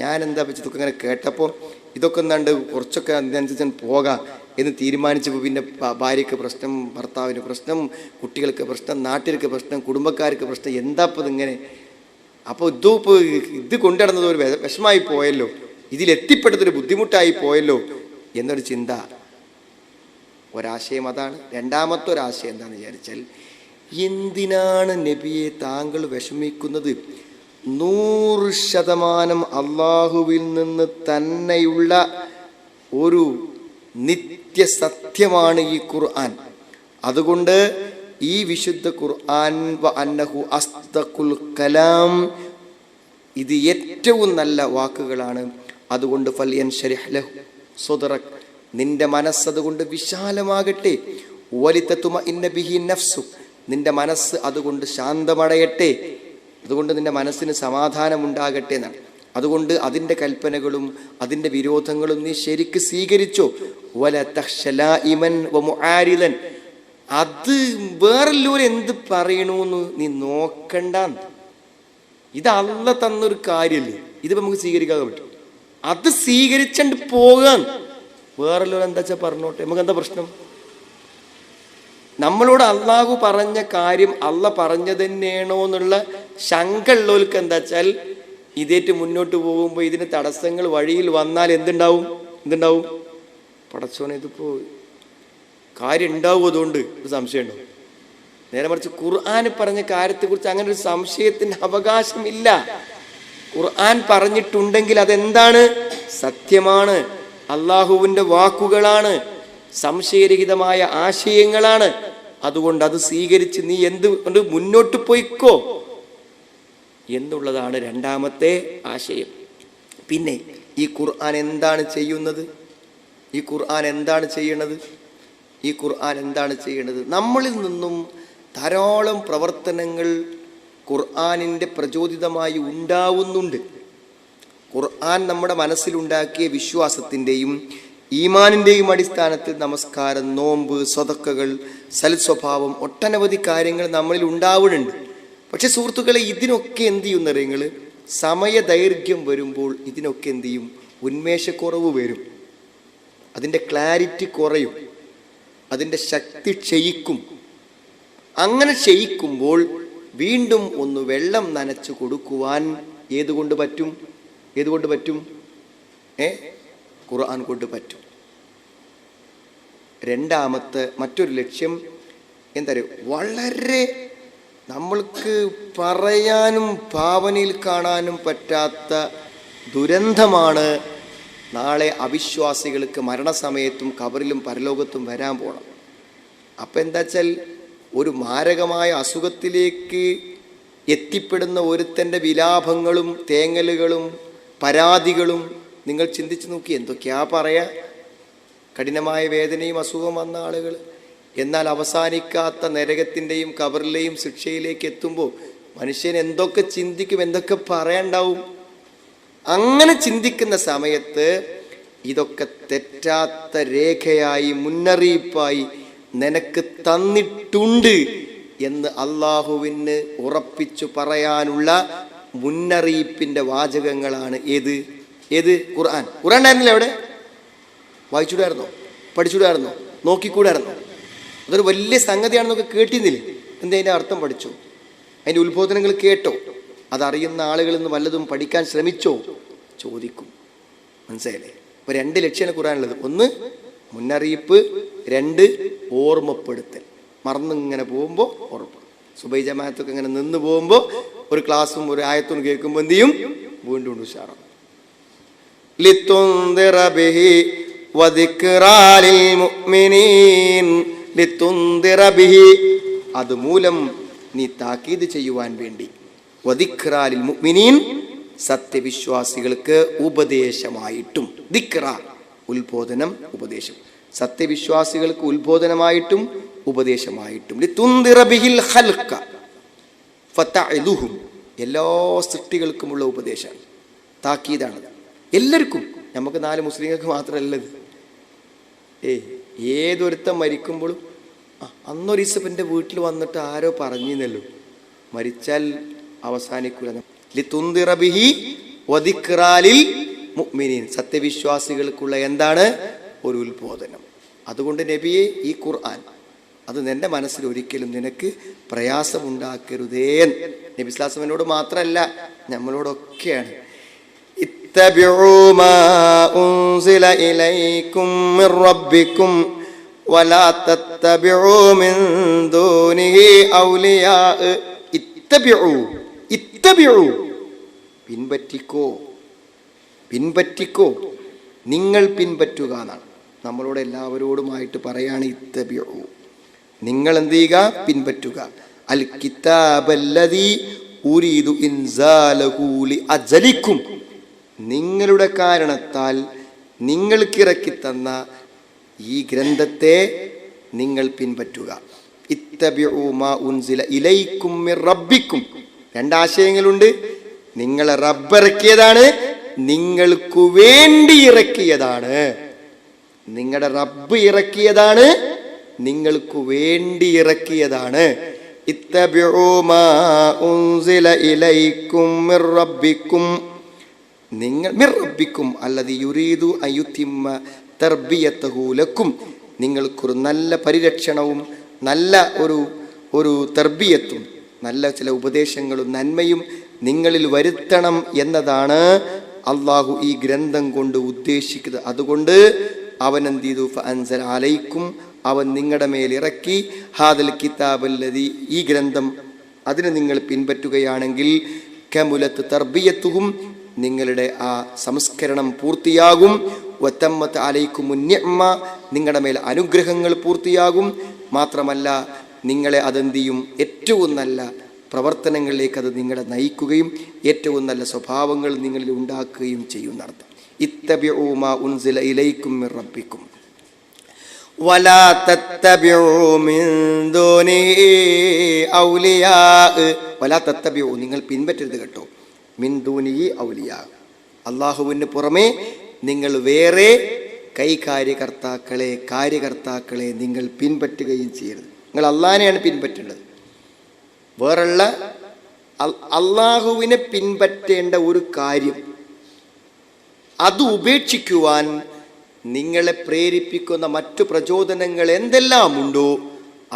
ഞാൻ എന്താ വെച്ച് ഇതൊക്കെ ഇങ്ങനെ കേട്ടപ്പോൾ ഇതൊക്കെ എന്താണ്ട് കുറച്ചൊക്കെ അതിനനുസരിച്ച് പോകാം എന്ന് തീരുമാനിച്ചപ്പോൾ പിന്നെ ഭാര്യയ്ക്ക് പ്രശ്നം, ഭർത്താവിന് പ്രശ്നം, കുട്ടികൾക്ക് പ്രശ്നം, നാട്ടിലേക്ക് പ്രശ്നം, കുടുംബക്കാർക്ക് പ്രശ്നം, എന്താ ഇപ്പം ഇതിങ്ങനെ. അപ്പോൾ ഇത് കൊണ്ടുനടന്നത് ഒരു വിഷമായി പോയല്ലോ, ഇതിലെത്തിപ്പെട്ടതൊരു ബുദ്ധിമുട്ടായി പോയല്ലോ എന്നൊരു ചിന്ത, ഒരാശയം അതാണ്. രണ്ടാമത്തെ ഒരാശയം എന്താണെന്ന് വിചാരിച്ചാൽ, എന്തിനാണ് നബിയെ താങ്കൾ വിഷമിക്കുന്നത്? 100% അള്ളാഹുവിൽ നിന്ന് തന്നെയുള്ള ഒരു നിത്യസത്യമാണ് ഈ ഖുർആൻ. അതുകൊണ്ട് ഈ വിശുദ്ധ ഖുർആൻ അന്നഹു അസ്ദഖുൽ കലാം, ഇത് ഏറ്റവും നല്ല വാക്കുകളാണ്. അതുകൊണ്ട് ഫൽയൻശരിഹ് ലഹു സദ്റക്, നിന്റെ മനസ്സതുകൊണ്ട് വിശാലമാകട്ടെ. വലിതതുമഇന്ന ബിഹി നഫ്സു, നിന്റെ മനസ്സ് അതുകൊണ്ട് ശാന്തമടയട്ടെ, അതുകൊണ്ട് നിന്റെ മനസ്സിന് സമാധാനം ഉണ്ടാകട്ടെ എന്നാണ്. അതുകൊണ്ട് അതിൻ്റെ കൽപ്പനകളും അതിൻ്റെ വിരോധങ്ങളും നീ ശരിക്ക് സ്വീകരിച്ചോ. വല തഖ്ശലാഇമൻ വമുആരിദൻ, അത് വേറെല്ലോരും എന്ത് പറയണമെന്ന് നീ നോക്കണ്ട. ഇത് അള്ളാഹ് തന്നൊരു കാര്യമല്ലേ, ഇത് നമുക്ക് സ്വീകരിക്കാതെ പറ്റും. അത് സ്വീകരിച്ചണ്ട് പോകാൻ വേറെല്ലോരും എന്താ വെച്ചാൽ പറഞ്ഞോട്ടെ, നമുക്ക് എന്താ പ്രശ്നം? നമ്മളോട് അള്ളാഹു പറഞ്ഞ കാര്യം അള്ളാഹ് പറഞ്ഞത് തന്നെയാണോ എന്നുള്ള ശങ്ക ഉള്ളവർക്ക് എന്താ വെച്ചാൽ ഇതേറ്റ് മുന്നോട്ട് പോകുമ്പോൾ ഇതിന് തടസ്സങ്ങൾ വഴിയിൽ വന്നാൽ എന്തുണ്ടാവും? പടച്ചോനെ ഇതിപ്പോ കാര്യം ഉണ്ടാവും, അതുകൊണ്ട് ഒരു സംശയം ഉണ്ടാവും. നേരെ മറിച്ച് ഖുർആൻ പറഞ്ഞ കാര്യത്തെക്കുറിച്ച് അങ്ങനെ ഒരു സംശയത്തിന് അവകാശമില്ല. ഖുർആൻ പറഞ്ഞിട്ടുണ്ടെങ്കിൽ അതെന്താണ്? സത്യമാണ്, അള്ളാഹുവിൻ്റെ വാക്കുകളാണ്, സംശയരഹിതമായ ആശയങ്ങളാണ്. അതുകൊണ്ട് അത് സ്വീകരിച്ച് നീ എന്തുകൊണ്ട് മുന്നോട്ട് പോയിക്കോ എന്നുള്ളതാണ് രണ്ടാമത്തെ ആശയം. പിന്നെ ഈ ഖുർആൻ എന്താണ് ചെയ്യുന്നത്? ഈ ഖുർആൻ എന്താണ് ചെയ്യണത്? നമ്മളിൽ നിന്നും ധാരാളം പ്രവർത്തനങ്ങൾ ഖുർആനിൻ്റെ പ്രചോദിതമായി ഉണ്ടാവുന്നുണ്ട്. ഖുർആൻ നമ്മുടെ മനസ്സിലുണ്ടാക്കിയ വിശ്വാസത്തിൻ്റെയും ഈമാനിൻ്റെയും അടിസ്ഥാനത്തിൽ നമസ്കാരം, നോമ്പ്, സ്വതക്കകൾ, സൽസ്വഭാവം, ഒട്ടനവധി കാര്യങ്ങൾ നമ്മളിൽ ഉണ്ടാവുന്നുണ്ട്. പക്ഷെ സുഹൃത്തുക്കളെ, ഇതിനൊക്കെ എന്ത് ചെയ്യുന്ന നിങ്ങൾ സമയദൈർഘ്യം വരുമ്പോൾ ഇതിനൊക്കെ എന്ത് ചെയ്യും? ഉന്മേഷക്കുറവ് വരും, അതിൻ്റെ ക്ലാരിറ്റി കുറയും, അതിൻ്റെ ശക്തി ക്ഷയിക്കും. അങ്ങനെ ക്ഷയിക്കുമ്പോൾ വീണ്ടും ഒന്ന് വെള്ളം നനച്ചു കൊടുക്കുവാൻ ഏതുകൊണ്ട് പറ്റും? ഖുർആൻ കൊണ്ട് പറ്റും. രണ്ടാമത്തെ മറ്റൊരു ലക്ഷ്യം എന്താ പറയുക, വളരെ നമ്മൾക്ക് പറയാനും ഭാവനയിൽ കാണാനും പറ്റാത്ത ദുരന്തമാണ് നാളെ അവിശ്വാസികൾക്ക് മരണസമയത്തും കബറിലും പരലോകത്തും വരാൻ പോകണം. അപ്പം എന്താ വെച്ചാൽ, ഒരു മാരകമായ അസുഖത്തിലേക്ക് എത്തിപ്പെടുന്ന ഒരുത്തൻ്റെ വിലാപങ്ങളും തേങ്ങലുകളും പരാതികളും നിങ്ങൾ ചിന്തിച്ചു നോക്കി, എന്തൊക്കെയാ പറയാ. കഠിനമായ വേദനയും അസുഖം വന്ന ആളുകൾ, എന്നാൽ അവസാനിക്കാത്ത നരകത്തിൻ്റെയും കബറിലെയും ശിക്ഷയിലേക്ക് എത്തുമ്പോൾ മനുഷ്യൻ എന്തൊക്കെ ചിന്തിക്കും, എന്തൊക്കെ പറയാണ്ടാവും. അങ്ങനെ ചിന്തിക്കുന്ന സമയത്ത് ഇതൊക്കെ തെറ്റാത്ത രേഖയായി, മുന്നറിയിപ്പായി നിനക്ക് തന്നിട്ടുണ്ട് എന്ന് അള്ളാഹുവിന് ഉറപ്പിച്ചു പറയാനുള്ള മുന്നറിയിപ്പിൻ്റെ വാചകങ്ങളാണ് ഏത് ഖുർആൻ. ഖുർആൻ ഉണ്ടായിരുന്നില്ല അവിടെ? വായിച്ചുകൂടായിരുന്നോ? പഠിച്ചുകൂടായിരുന്നോ? നോക്കിക്കൂടായിരുന്നോ? അതൊരു വലിയ സംഗതിയാണെന്നൊക്കെ കേട്ടിരുന്നില്ലേ? എന്തതിൻ്റെ അർത്ഥം പഠിച്ചോ? അതിൻ്റെ ഉത്ബോധനങ്ങൾ കേട്ടോ? അതറിയുന്ന ആളുകളിൽ നിന്ന് വല്ലതും പഠിക്കാൻ ശ്രമിച്ചോ? ചോദിക്കും. മനസ്സിലായില്ലേ? ഇപ്പോൾ 2 ലക്ഷ്യമാണ് ഖുർആനുള്ളത്. 1 മുന്നറിയിപ്പ്, 2 ഓർമ്മപ്പെടുത്തൽ. മറന്നിങ്ങനെ പോകുമ്പോൾ ഓർമ്മ. സുബൈ ജമാഅത്തൊക്കെ ഇങ്ങനെ നിന്ന് പോകുമ്പോൾ ഒരു ക്ലാസ്സും ഒരു ആയത്തും കേൾക്കുമ്പോൾ എന്ത് ചെയ്യും? വീണ്ടും ഉഷാറാണ്. ലിതുൻദിറ ബിഹി വദിക്റാ ലിൽ മുഅ്മിനീൻ, ലിതുൻദിറ ബിഹി, അതുമൂലം നീ താക്കീത് ചെയ്യുവാൻ വേണ്ടി, വദിക്റാ ലിൽ മുഅ്മിനീൻ, സത്യവിശ്വാസികൾക്ക് ഉപദേശമായിട്ടും. ദിക്റ ഉത്ബോധനം, ഉപദേശം. സത്യവിശ്വാസികൾക്ക് ഉത്ബോധനമായിട്ടും ഉപദേശമായിട്ടും. ലിതുൻദിറ ബിഹിൽ ഖൽഖ, ഫതഇലുഹും, എല്ലാ സൃഷ്ടികൾക്കുമുള്ള ഉപദേശമാണ്, താക്കീതാണ്. എല്ലാവർക്കും, നമുക്ക് 4 മുസ്ലിങ്ങൾക്ക് മാത്രമല്ലത്. ഏതൊരുത്തം മരിക്കുമ്പോഴും അന്നൊരു ദിവസം എൻ്റെ വീട്ടിൽ വന്നിട്ട് ആരോ പറഞ്ഞിരുന്നല്ലോ, മരിച്ചാൽ അവസാനിക്കൂല. ലിതുൻദിറ ബിഹി വദിക്റാലിൽ മുഅ്മിനീൻ, സത്യവിശ്വാസികൾക്കുള്ള എന്താണ്? ഒരു ഉത്ബോധനം. അതുകൊണ്ട് നബിയെ, ഈ ഖുർആൻ അത് നിന്റെ മനസ്സിൽ ഒരിക്കലും നിനക്ക് പ്രയാസമുണ്ടാക്കരുതേ. നബി സ്വല്ലല്ലാഹു അലൈഹി വസല്ലമയോട് മാത്രമല്ല, നമ്മളോടൊക്കെയാണ്. ഇത്തബിഉ മാ ഉൻസില ഇലൈക്കും മിർ റബ്ബിക്കും വലാ തത്തബിഉ മിൻ ദൂനിഹി ഔലിയാ. ഇത്തബിഉ, പിൻപറ്റിക്കോ, പിൻപറ്റിക്കോ, നിങ്ങൾ പിൻപറ്റുക എന്നാണ് നമ്മളോട് എല്ലാവരോടുമായിട്ട് പറയാണ്. ഇത്തബിഉ, നിങ്ങൾ എന്ത് ചെയ്യുക? പിൻപറ്റുക. അൽ കിതാബല്ലദീ ഉരീദു ഇൻസാലഹു ലിഅജലിക്കും, നിങ്ങളുടെ കാരണത്താൽ നിങ്ങൾക്കിറക്കി തന്ന ഈ ഗ്രന്ഥത്തെ നിങ്ങൾ പിൻപറ്റുക. ഇത്തബിഉ മാ ഉൻസില ഇലൈക്കും മിർ റബ്ബിക്കും, 2 ആശയങ്ങളുണ്ട്. നിങ്ങളെ റബ്ബിറക്കിയതാണ്, നിങ്ങൾക്ക് വേണ്ടി ഇറക്കിയതാണ്. നിങ്ങളുടെ റബ്ബ് ഇറക്കിയതാണ്, നിങ്ങൾക്ക് വേണ്ടി ഇറക്കിയതാണ്. ഇത്തബിഉ മാ ഉൻസില ഇലൈക്കും മിർ റബ്ബിക്കും, നിങ്ങൾ മിർ റബ്ബിക്കും അല്ലദീ യുരീദു അയുതിമ്മ തർബിയതഹു ലക്കും, നിങ്ങൾക്കൊരു നല്ല പരിരക്ഷണവും നല്ല ഒരു തർബിയത്തും നല്ല ചില ഉപദേശങ്ങളും നന്മയും നിങ്ങളിൽ വരുത്തണം എന്നതാണ് അള്ളാഹു ഈ ഗ്രന്ഥം കൊണ്ട് ഉദ്ദേശിക്കുന്നത്. അതുകൊണ്ട് അവൻ എന്ത് ചെയ്തു? ഫഅൻസല അലൈക്കും, അവൻ നിങ്ങളുടെ മേലിറക്കി. ഹാദൽ കിതാബല്ലദീ, ഈ ഗ്രന്ഥം, അതിനെ നിങ്ങൾ പിൻപറ്റുകയാണെങ്കിൽ കമുലത്ത് തർബിയത്തുഹും, നിങ്ങളുടെ ആ സംസ്കരണം പൂർത്തിയാകും. വതമ്മത്ത് അലൈക്കുമുൻ നിഅ്മ, നിങ്ങളുടെ മേൽ അനുഗ്രഹങ്ങൾ പൂർത്തിയാകും. മാത്രമല്ല നിങ്ങളെ അതെന്ത് ചെയ്യും? ഏറ്റവും നല്ല പ്രവർത്തനങ്ങളിലേക്ക് അത് നിങ്ങളെ നയിക്കുകയും ഏറ്റവും നല്ല സ്വഭാവങ്ങൾ നിങ്ങളിൽ ഉണ്ടാക്കുകയും ചെയ്യുന്നർത്ഥം. ഇത്തബിഉ മാ ഉൻസില ഇലൈക്കും മിർ റബ്ബിക്കും വലാ തത്തബിഉ മിൻ ദൂനിഹി ഔലിയാ. വലാ തത്തബിഉ, നിങ്ങൾ പിൻപറ്റരുത് കേട്ടോ. മിൻ ദൂനിഹി ഔലിയാ, അല്ലാഹുവിന് പുറമെ നിങ്ങൾ വേറെ കാര്യകർത്താക്കളെ നിങ്ങൾ പിൻപറ്റുകയും ചെയ്യരുത്. നിങ്ങൾ അള്ളാഹിനെയാണ് പിൻപറ്റേണ്ടത്. വേറുള്ള അള്ളാഹുവിനെ പിൻപറ്റേണ്ട ഒരു കാര്യം, അത് ഉപേക്ഷിക്കുവാൻ നിങ്ങളെ പ്രേരിപ്പിക്കുന്ന മറ്റു പ്രചോദനങ്ങൾ എന്തെല്ലാം ഉണ്ടോ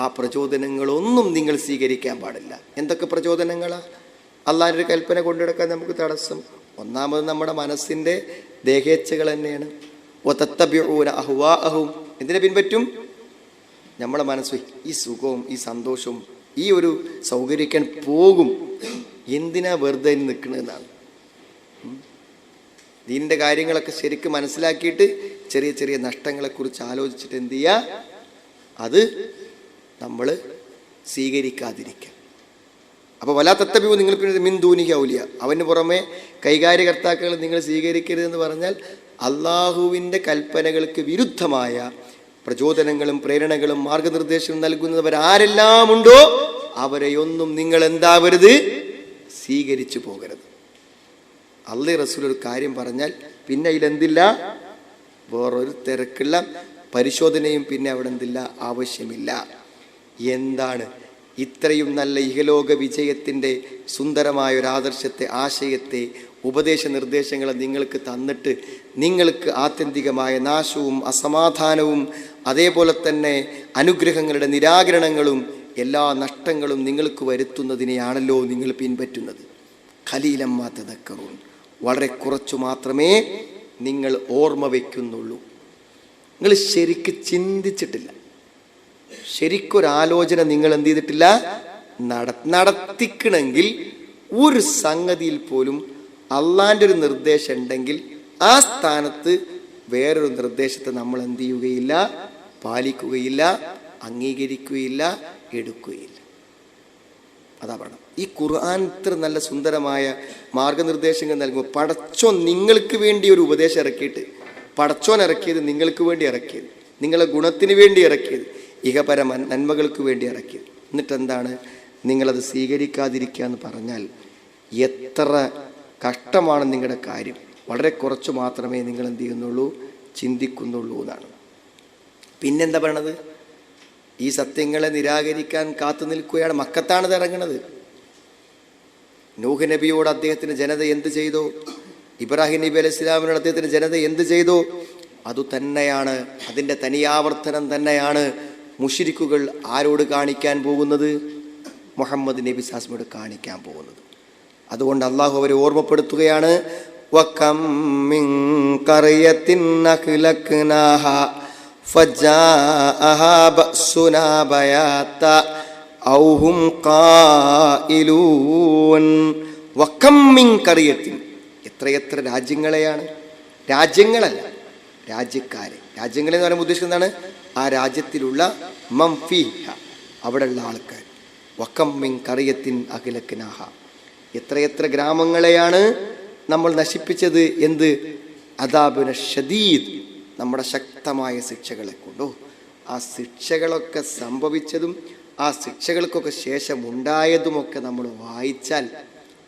ആ പ്രചോദനങ്ങളൊന്നും നിങ്ങൾ സ്വീകരിക്കാൻ പാടില്ല. എന്തൊക്കെ പ്രചോദനങ്ങളാ? അള്ളാഹിൻ്റെ ഒരു കൽപ്പന കൊണ്ടുനടക്കാൻ നമുക്ക് തടസ്സം. ഒന്നാമത് നമ്മുടെ മനസ്സിൻ്റെ ദേഹേച്ഛകൾ തന്നെയാണ്. വതത്തബിഊന അഹ്വാഅഹും, എന്തിനെ പിൻപറ്റും? നമ്മുടെ മനസ്സ് ഈ സുഖവും ഈ സന്തോഷവും ഈ ഒരു സൗകര്യക്കാൻ പോകും. എന്തിനാ വെറുതെ നിൽക്കണമെന്നാണ്. ദീനിൻ്റെ കാര്യങ്ങളൊക്കെ ശരിക്കും മനസ്സിലാക്കിയിട്ട് ചെറിയ ചെറിയ നഷ്ടങ്ങളെക്കുറിച്ച് ആലോചിച്ചിട്ട് എന്ത് ചെയ്യുക? അത് നമ്മൾ സ്വീകരിക്കാതിരിക്കുക. അപ്പോൾ വലാ തത്തബിഉ, നിങ്ങൾ പിന്നെ മിൻ ദൂനിഹി ഔലിയ, അവന് പുറമെ കൈകാര്യകർത്താക്കൾ നിങ്ങൾ സ്വീകരിക്കരുതെന്ന് പറഞ്ഞാൽ അള്ളാഹുവിൻ്റെ കൽപ്പനകൾക്ക് വിരുദ്ധമായ പ്രചോദനങ്ങളും പ്രേരണകളും മാർഗനിർദ്ദേശവും നൽകുന്നവരാരെല്ലാം ഉണ്ടോ അവരെയൊന്നും നിങ്ങൾ എന്താവരുത്? സ്വീകരിച്ചു പോകരുത്. അള്ളാഹു റസൂൽ ഒരു കാര്യം പറഞ്ഞാൽ പിന്നെ അതിലെന്തില്ല? വേറൊരു തിരക്കുള്ള പരിശോധനയും പിന്നെ അവിടെ എന്തില്ല? ആവശ്യമില്ല. എന്താണ്? ഇത്രയും നല്ല ഇഹലോക വിജയത്തിൻ്റെ സുന്ദരമായ ഒരു ആദർശത്തെ, ആശയത്തെ, ഉപദേശ നിർദ്ദേശങ്ങളെ നിങ്ങൾക്ക് തന്നിട്ട് നിങ്ങൾക്ക് ആത്യന്തികമായ നാശവും അസമാധാനവും അതേപോലെ തന്നെ അനുഗ്രഹങ്ങളുടെ നിരാകരണങ്ങളും എല്ലാ നഷ്ടങ്ങളും നിങ്ങൾക്ക് വരുത്തുന്നതിനെയാണല്ലോ നിങ്ങൾ പിൻപറ്റുന്നത്. ഖലീലമ്മാ തദക്കറൂൻ, വളരെ കുറച്ചു മാത്രമേ നിങ്ങൾ ഓർമ്മ വയ്ക്കുന്നുള്ളൂ. നിങ്ങൾ ശരിക്ക് ചിന്തിച്ചിട്ടില്ല, ശരിക്കൊരാലോചന നിങ്ങൾ എന്ത് ചെയ്തിട്ടില്ല? നടത്തിക്കണമെങ്കിൽ ഒരു സംഗതിയിൽ പോലും അള്ളാൻ്റെ ഒരു നിർദ്ദേശം ഉണ്ടെങ്കിൽ ആ സ്ഥാനത്ത് വേറൊരു നിർദ്ദേശത്തെ നമ്മൾ എന്ത് ചെയ്യുകയില്ല? പാലിക്കുകയില്ല, അംഗീകരിക്കുകയില്ല, എടുക്കുകയില്ല. അതാ പറയണം. ഈ ഖുർആൻ ഇത്ര നല്ല സുന്ദരമായ മാർഗനിർദ്ദേശങ്ങൾ നൽകുമ്പോൾ പടച്ചോൻ നിങ്ങൾക്ക് വേണ്ടി ഒരു ഉപദേശം ഇറക്കിയിട്ട്, പടച്ചോൻ ഇറക്കിയത് നിങ്ങൾക്ക് വേണ്ടി ഇറക്കിയത്, നിങ്ങളെ ഗുണത്തിന് വേണ്ടി ഇറക്കിയത്, ഇഹപര നന്മകൾക്ക് വേണ്ടി ഇറക്കിയത്. എന്നിട്ട് എന്താണ്? നിങ്ങളത് സ്വീകരിക്കാതിരിക്കുക എന്ന് പറഞ്ഞാൽ എത്ര കഷ്ടമാണ് നിങ്ങളുടെ കാര്യം. വളരെ കുറച്ച് മാത്രമേ നിങ്ങൾ എന്ത് ചെയ്യുന്നുള്ളൂ, ചിന്തിക്കുന്നുള്ളൂ എന്നാണ്. പിന്നെന്താ പറയണത്? ഈ സത്യങ്ങളെ നിരാകരിക്കാൻ കാത്തു നിൽക്കുകയാണ്. മക്കത്താണിത് ഇറങ്ങുന്നത്. നൂഹ് നബിയോട് അദ്ദേഹത്തിന് ജനത എന്ത് ചെയ്തു, ഇബ്രാഹിം നബി അലൈഹി സ്വലാമിനോട് അദ്ദേഹത്തിന് ജനത എന്ത് ചെയ്തു, അതുതന്നെയാണ്, അതിൻ്റെ തനിയാവർത്തനം തന്നെയാണ് മുശ്രിക്കുകൾ ആരോട് കാണിക്കാൻ പോകുന്നത്? മുഹമ്മദ് നബി സാസ്മയോട് കാണിക്കാൻ പോകുന്നത്. അതുകൊണ്ട് അള്ളാഹു അവരെ ഓർമ്മപ്പെടുത്തുകയാണ്. വകം മിൻ ഖർയത്തിൻ അഹ്ലക്നാഹാ ഫജാഅഹാ ബഅസുനാ ബയാത ഔ ഹും ഖായിലൂൻ. വകം മിൻ ഖർയത്തിൻ, എത്രയെത്ര രാജ്യങ്ങളെയാണ്, രാജ്യങ്ങളല്ല രാജ്യക്കാരെ. രാജ്യങ്ങളെന്ന് പറയുമ്പോൾ ഉദ്ദേശിക്കുന്നത് എന്താണ്? ആ രാജ്യത്തിലുള്ള മംഫീഹ, അവിടെയുള്ള ആൾക്കാർ. വകം മിൻ ഖർയത്തിൻ അഹ്ലക്നാഹ, എത്രയെത്ര ഗ്രാമങ്ങളെയാണ് നമ്മൾ നശിപ്പിച്ചത്. എന്ത്? അദാബുന ഷദീദ്, നമ്മുടെ ശക്തമായ ശിക്ഷകളെ കൊണ്ടോ. ആ ശിക്ഷകളൊക്കെ സംഭവിച്ചതും ആ ശിക്ഷകൾക്കൊക്കെ ശേഷം ഉണ്ടായതുമൊക്കെ നമ്മൾ വായിച്ചാൽ,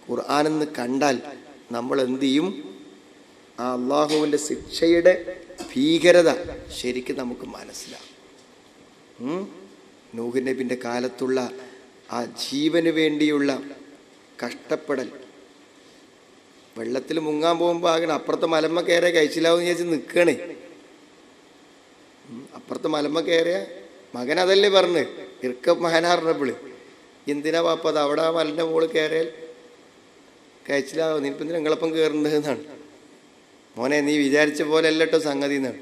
ഖുർആനെന്ന് കണ്ടാൽ നമ്മൾ എന്തു ചെയ്യും? ആ അള്ളാഹുവിൻ്റെ ശിക്ഷയുടെ ഭീകരത ശരിക്കും നമുക്ക് മനസ്സിലാവും. നൂഹ് നബിൻ്റെ കാലത്തുള്ള ആ ജീവന് വേണ്ടിയുള്ള കഷ്ടപ്പെടൽ. വെള്ളത്തിൽ മുങ്ങാൻ പോകുമ്പോൾ ആകണം അപ്പുറത്തെ മലമ്മ കയറിയ കഴിച്ചില്ലാവെന്ന് വിചാരിച്ച് നിൽക്കണേ. അപ്പുറത്തെ മലമ്മ കയറിയ മകൻ അതല്ലേ പറഞ്ഞ് ഇർക്ക മകനാറിനപ്പോൾ, എന്തിനാ പാപ്പ അത് അവിടെ ആ മലൻ്റെ മുകളിൽ കയറിയാൽ കഴിച്ചില്ലാവോ, നീപ്പം നിങ്ങളപ്പം കയറുന്നത് എന്നാണ്. മോനെ നീ വിചാരിച്ച പോലെ അല്ലട്ടോ സംഗതി എന്നാണ്.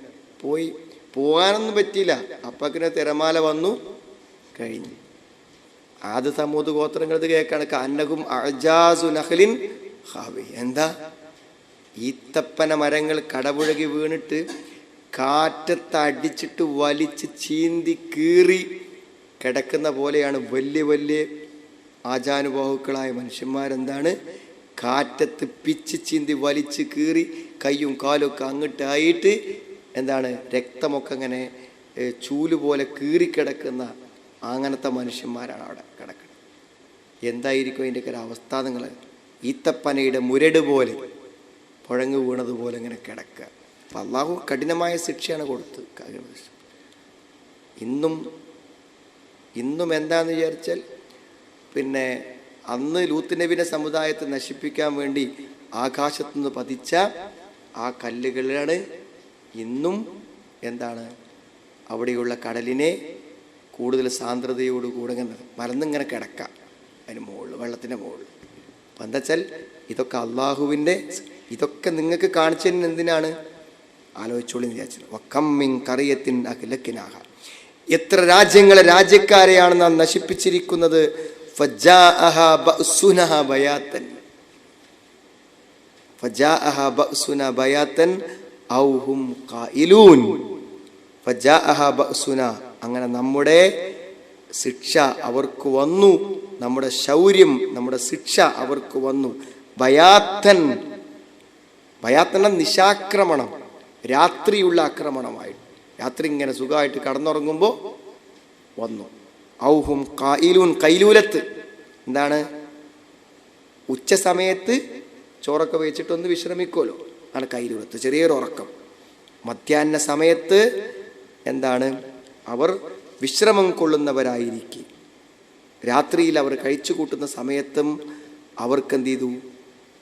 പോകാനൊന്നും പറ്റിയില്ല. അപ്പക്കിന് തിരമാല വന്നു, കഴിഞ്ഞു. ആദ്യ സമൂഹ ഗോത്രങ്ങളത് കേൾക്കാണ്. അന്നകും അജാസു നഖ്ലിൻ ഖാവി. എന്താ? ഈത്തപ്പന മരങ്ങൾ കടപുഴകി വീണിട്ട് കാറ്റത്ത് അടിച്ചിട്ട് വലിച്ച് ചീന്തി കീറി കിടക്കുന്ന പോലെയാണ് വലിയ വലിയ ആചാനുബാഹുക്കളായ മനുഷ്യന്മാരെന്താണ് കാറ്റത്ത് പിച്ച് ചീന്തി വലിച്ച് കീറി കയ്യും കാലും ഒക്കെ അങ്ങോട്ടായിട്ട് എന്താണ് രക്തമൊക്കെ അങ്ങനെ ചൂല് പോലെ കീറിക്കിടക്കുന്ന അങ്ങനത്തെ മനുഷ്യന്മാരാണ് അവിടെ കിടക്കുന്നത്. എന്തായിരിക്കും അതിൻ്റെയൊക്കെ ഒരു അവസ്ഥ? നിങ്ങൾ ഈത്തപ്പനയുടെ മുരട് പോലെ പുഴങ്ങ് വീണതുപോലെ ഇങ്ങനെ കിടക്കുക. അപ്പം അള്ളാഹു കഠിനമായ ശിക്ഷയാണ് കൊടുത്ത്. ഇന്നും എന്താണെന്ന് വിചാരിച്ചാൽ, പിന്നെ അന്ന് ലൂത്ത് നബിയുടെ സമുദായത്തെ നശിപ്പിക്കാൻ വേണ്ടി ആകാശത്തുനിന്ന് പതിച്ച ആ കല്ലുകളാണ് ഇന്നും എന്താണ് അവിടെയുള്ള കടലിനെ കൂടുതൽ സാന്ദ്രതയോടുകൂടെ മലന്നിങ്ങനെ കിടക്കാം അതിന് മുകളിൽ, വെള്ളത്തിൻ്റെ മുകളിൽ. അപ്പം എന്താ വെച്ചാൽ ഇതൊക്കെ അള്ളാഹുവിൻ്റെ, ഇതൊക്കെ നിങ്ങൾക്ക് കാണിച്ചതിന് എന്തിനാണ്? ആലോചിച്ചോളി വിചാരിച്ചത്. വകം മിൻ ഖർയത്തിൻ അഹ്ലക്നാഹ, എത്ര രാജ്യങ്ങളെ, രാജ്യക്കാരെയാണ് നാം നശിപ്പിച്ചിരിക്കുന്നത്. ഫജാഅഹാ ബഅസുനാ ബയാതൻ, ഫജാഅഹാ ബഅസുനാ ബയാതൻ ഔ ഹും ഖായിലൂൻ. ഫജാഅഹാ ബഅസുനാ, അങ്ങനെ നമ്മുടെ ശിക്ഷ അവർക്ക് വന്നു, നമ്മുടെ ശൗര്യം, നമ്മുടെ ശിക്ഷ അവർക്ക് വന്നു. ബയാത്തൻ, ബയാത്തൻ നിശാക്രമണം, രാത്രിയുള്ള ആക്രമണമായിട്ട്. രാത്രി ഇങ്ങനെ സുഖമായിട്ട് കടന്നുറങ്ങുമ്പോൾ വന്നു. ഔഹും ഖായിലൂൻ, കൈലൂലത്ത് എന്താണ്? ഉച്ച സമയത്ത് ചോറൊക്കെ വെച്ചിട്ടൊന്ന് വിശ്രമിക്കുമല്ലോ, ആണ് കൈലൂലത്ത്, ചെറിയൊരു ഉറക്കം. മധ്യാഹ്ന സമയത്ത് എന്താണ്? അവർ വിശ്രമം കൊള്ളുന്നവരായിരിക്കും. രാത്രിയിൽ അവർ കഴിച്ചു കൂട്ടുന്ന സമയത്തും അവർക്ക് എന്ത് ചെയ്തു?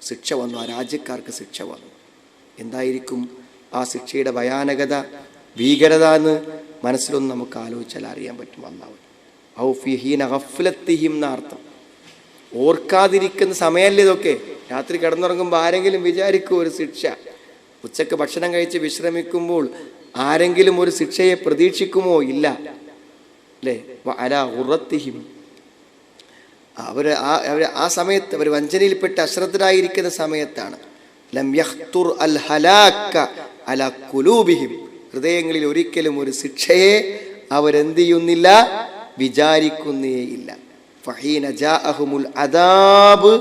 ശിക്ഷ വന്നു. ആ രാജ്യക്കാർക്ക് ശിക്ഷ വന്നു. എന്തായിരിക്കും ആ ശിക്ഷയുടെ ഭയാനകത, ഭീകരത എന്ന് മനസ്സിലൊന്നും നമുക്ക് ആലോചിച്ചാൽ അറിയാൻ പറ്റും. അല്ലാഹു ഔ ഫീ ഹീന ഗഫ്ലത്തിഹിം എന്നർത്ഥം. ഓർക്കാതിരിക്കുന്ന സമയമല്ലേ ഇതൊക്കെ. രാത്രി കിടന്നുറങ്ങുമ്പോൾ ആരെങ്കിലും വിചാരിക്കും ഒരു ശിക്ഷ? ഉച്ചക്ക് ഭക്ഷണം കഴിച്ച് വിശ്രമിക്കുമ്പോൾ ആരെങ്കിലും ഒരു ശിക്ഷയെ പ്രതീക്ഷിക്കുമോ? ഇല്ല അല്ലേ? അലാ ഉറത്തിഹിം, അവർ ആ സമയത്ത് അവർ വഞ്ചനയിൽപ്പെട്ട് അശ്രദ്ധരായിരിക്കുന്ന സമയത്താണ്. ലം യഖ്തുർ അൽ ഹലാക അലാ ഖുലൂബിഹിം, ഹൃദയങ്ങളിൽ ഒരിക്കലും ഒരു ശിക്ഷയെ അവരെന്ത് ചെയ്യുന്നില്ല, വിചാരിക്കുന്നേയില്ല. ഫഹീന ജാഅഹുമുൽ അദാബ്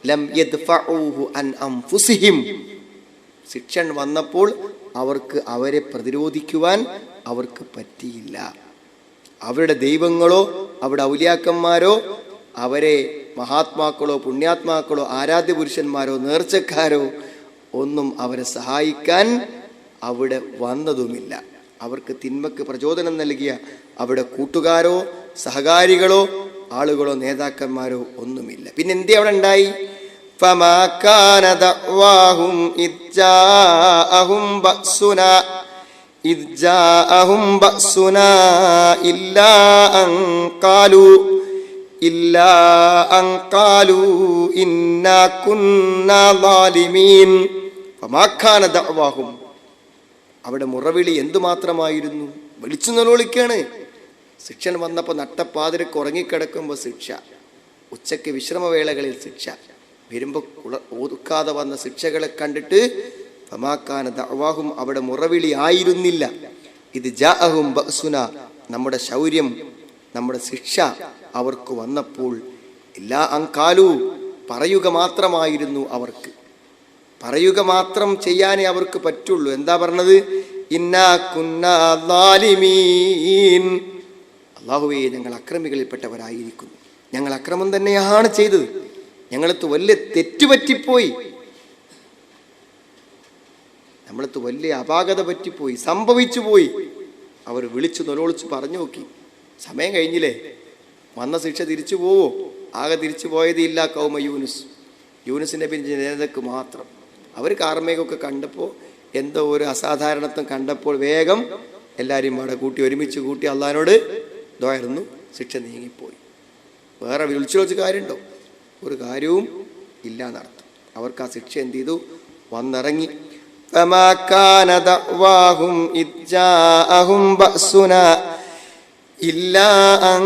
ലം യദ്ഫഉഹു അൻ അൻഫുസിഹിം, ശിക്ഷ വന്നപ്പോൾ അവർക്ക് അവരെ പ്രതിരോധിക്കുവാൻ അവർക്ക് പറ്റിയില്ല. അവരുടെ ദൈവങ്ങളോ അവരുടെ ഔലിയാക്കന്മാരോ അവരെ മഹാത്മാക്കളോ പുണ്യാത്മാക്കളോ ആരാധ്യ പുരുഷന്മാരോ നേർച്ചക്കാരോ ഒന്നും അവരെ സഹായിക്കാൻ അവിടെ വന്നതുമില്ല. അവർക്ക് തിന്മക്ക് പ്രചോദനം നൽകിയ അവിടെ കൂട്ടുകാരോ സഹകാരികളോ ആളുകളോ നേതാക്കന്മാരോ ഒന്നുമില്ല. പിന്നെ എന്തേ അവിടെ ഉണ്ടായി? ഫമാ കാന ദഅവാഹും ഇജ്ജാഅഹും ബഅസുനാ ഇല്ലാ അൻ ഖാലൂ ഇന്നാ കുന്നാ ളാലിമീൻ. ഫമാ കാന ദഅവാഹും, അവിടെ മുറവിളി എന്തുമാത്രമായിരുന്നു? വിളിച്ചു നിലവിളിക്കാണ്. ശിക്ഷ വന്നപ്പോൾ നട്ടപ്പാതിരക്ക് ഉറങ്ങിക്കിടക്കുമ്പോൾ ശിക്ഷ, ഉച്ചയ്ക്ക് വിശ്രമവേളകളിൽ ശിക്ഷ, വരുമ്പോൾ ഒതുക്കാതെ വന്ന ശിക്ഷകളെ കണ്ടിട്ട് ഫമാക്കാന ദഅവാഹും, അവിടെ മുറവിളി ആയിരുന്നില്ല. ഇത് ജാഅഹും ബഅസുന, നമ്മുടെ ശൗര്യം നമ്മുടെ ശിക്ഷ അവർക്ക് വന്നപ്പോൾ ഇല്ലാ അൻ ഖാലൂ, പറയുക മാത്രമായിരുന്നു അവർക്ക്. പറയുക മാത്രം ചെയ്യാനേ അവർക്ക് പറ്റുള്ളൂ. എന്താ പറഞ്ഞത്? ഇന്നാ കുന്നാ ളാലിമീൻ, അല്ലാഹുവേ ഞങ്ങൾ അക്രമികളിൽപ്പെട്ടവരായിരിക്കുന്നു, ഞങ്ങൾ അക്രമം തന്നെയാണ് ചെയ്തത്, ഞങ്ങളത്ത് വലിയ തെറ്റുപറ്റിപ്പോയി, നമ്മളത്ത് വലിയ അപാകത പറ്റിപ്പോയി, സംഭവിച്ചു പോയി. അവർ വിളിച്ചു നിലവിളിച്ച് പറഞ്ഞു നോക്കി. സമയം കഴിഞ്ഞില്ലേ, വന്ന ശിക്ഷ തിരിച്ചു പോവോ? ആകെ തിരിച്ചു പോയതില്ല കൗമ യൂനുസ് നബിയുടെ ജനതക്ക് മാത്രം. അവർ കാർമേഘമൊക്കെ കണ്ടപ്പോൾ എന്തോ ഒരു അസാധാരണത്വം കണ്ടപ്പോൾ വേഗം എല്ലാവരെയും അവിടെ കൂട്ടി ഒരുമിച്ച് കൂട്ടി അള്ളാഹിനോട് ദുആയിരുന്നു. ശിക്ഷ നീങ്ങിപ്പോയി. വേറെ വിളിച്ചു വെച്ച് കാര്യമുണ്ടോ? ഒരു കാര്യവും ഇല്ല എന്നർത്ഥം. അവർക്ക് ആ ശിക്ഷ എന്ത് ചെയ്തു? വന്നിറങ്ങി. ഫമാ കാന ദഅവാഹും ഇജ്ജാഅഹും ബഅസുനാ ഇല്ലാ അൻ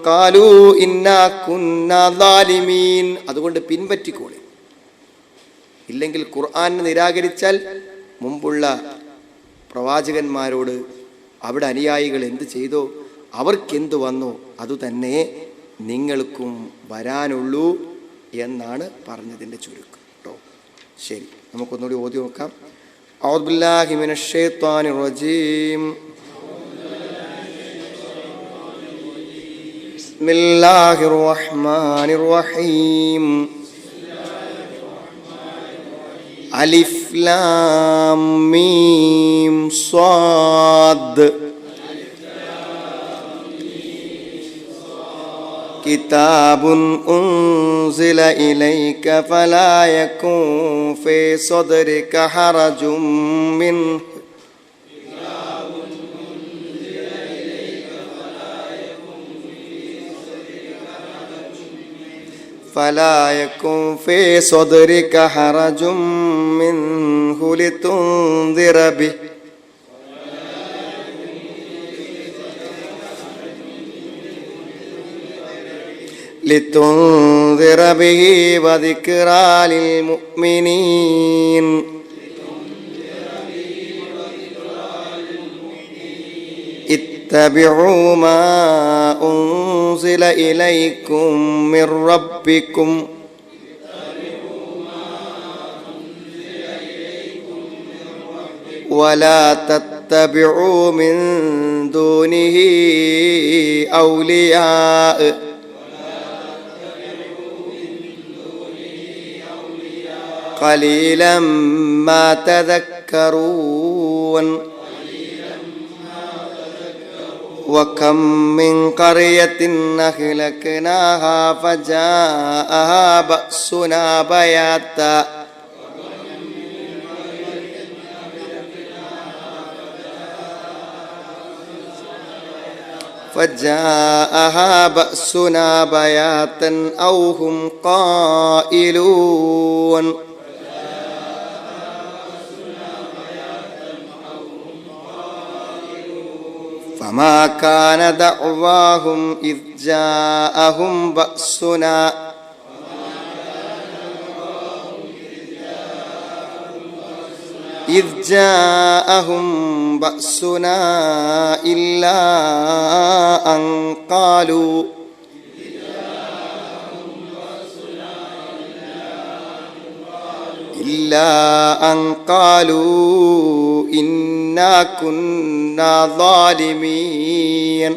ഖാലൂ ഇന്നാ കുന്നാ ളാലിമീൻ. അതുകൊണ്ട് പിൻപറ്റിക്കോളി. ഇല്ലെങ്കിൽ ഖുർആനെ നിരാകരിച്ചാൽ മുമ്പുള്ള പ്രവാചകന്മാരോട് അവിടെ അനുയായികൾ എന്ത് ചെയ്തോ അവർക്കെന്ത് വന്നോ അതുതന്നെ നിങ്ങൾക്കും വരാനുള്ളൂ എന്നാണ് പറഞ്ഞതിൻ്റെ ചുരുക്കം കേട്ടോ. ശരി, നമുക്കൊന്നുകൂടി ഓതി നോക്കാം. അഊദു ബില്ലാഹി മിനശ് ശൈത്വാനിർ റജീം. ബിസ്മില്ലാഹിർ റഹ്മാനിർ റഹീം. അലിഫ് ലാം മീം സ്വാദ്. കിതാബുൻ ഉൻസില ഇലൈക ഫലാ യകുൻ ഫീ സദ്രിക ഹറജും മിൻഹു فلا يكن في صدرك حرج منه لتنذر به وذكرى للمؤمنين. اتبعوا ما أنزل إليكم من ربكم ولا تتبعوا من دونه أولياء قليلا ما تذكرون. وكم من قرية أهلكناها فجاءها بأسنا بياتا أو هم قائلون. فما كان دعواهم إذ جاءهم بأسنا إلا أن قالوا إنا كنا ظالمين.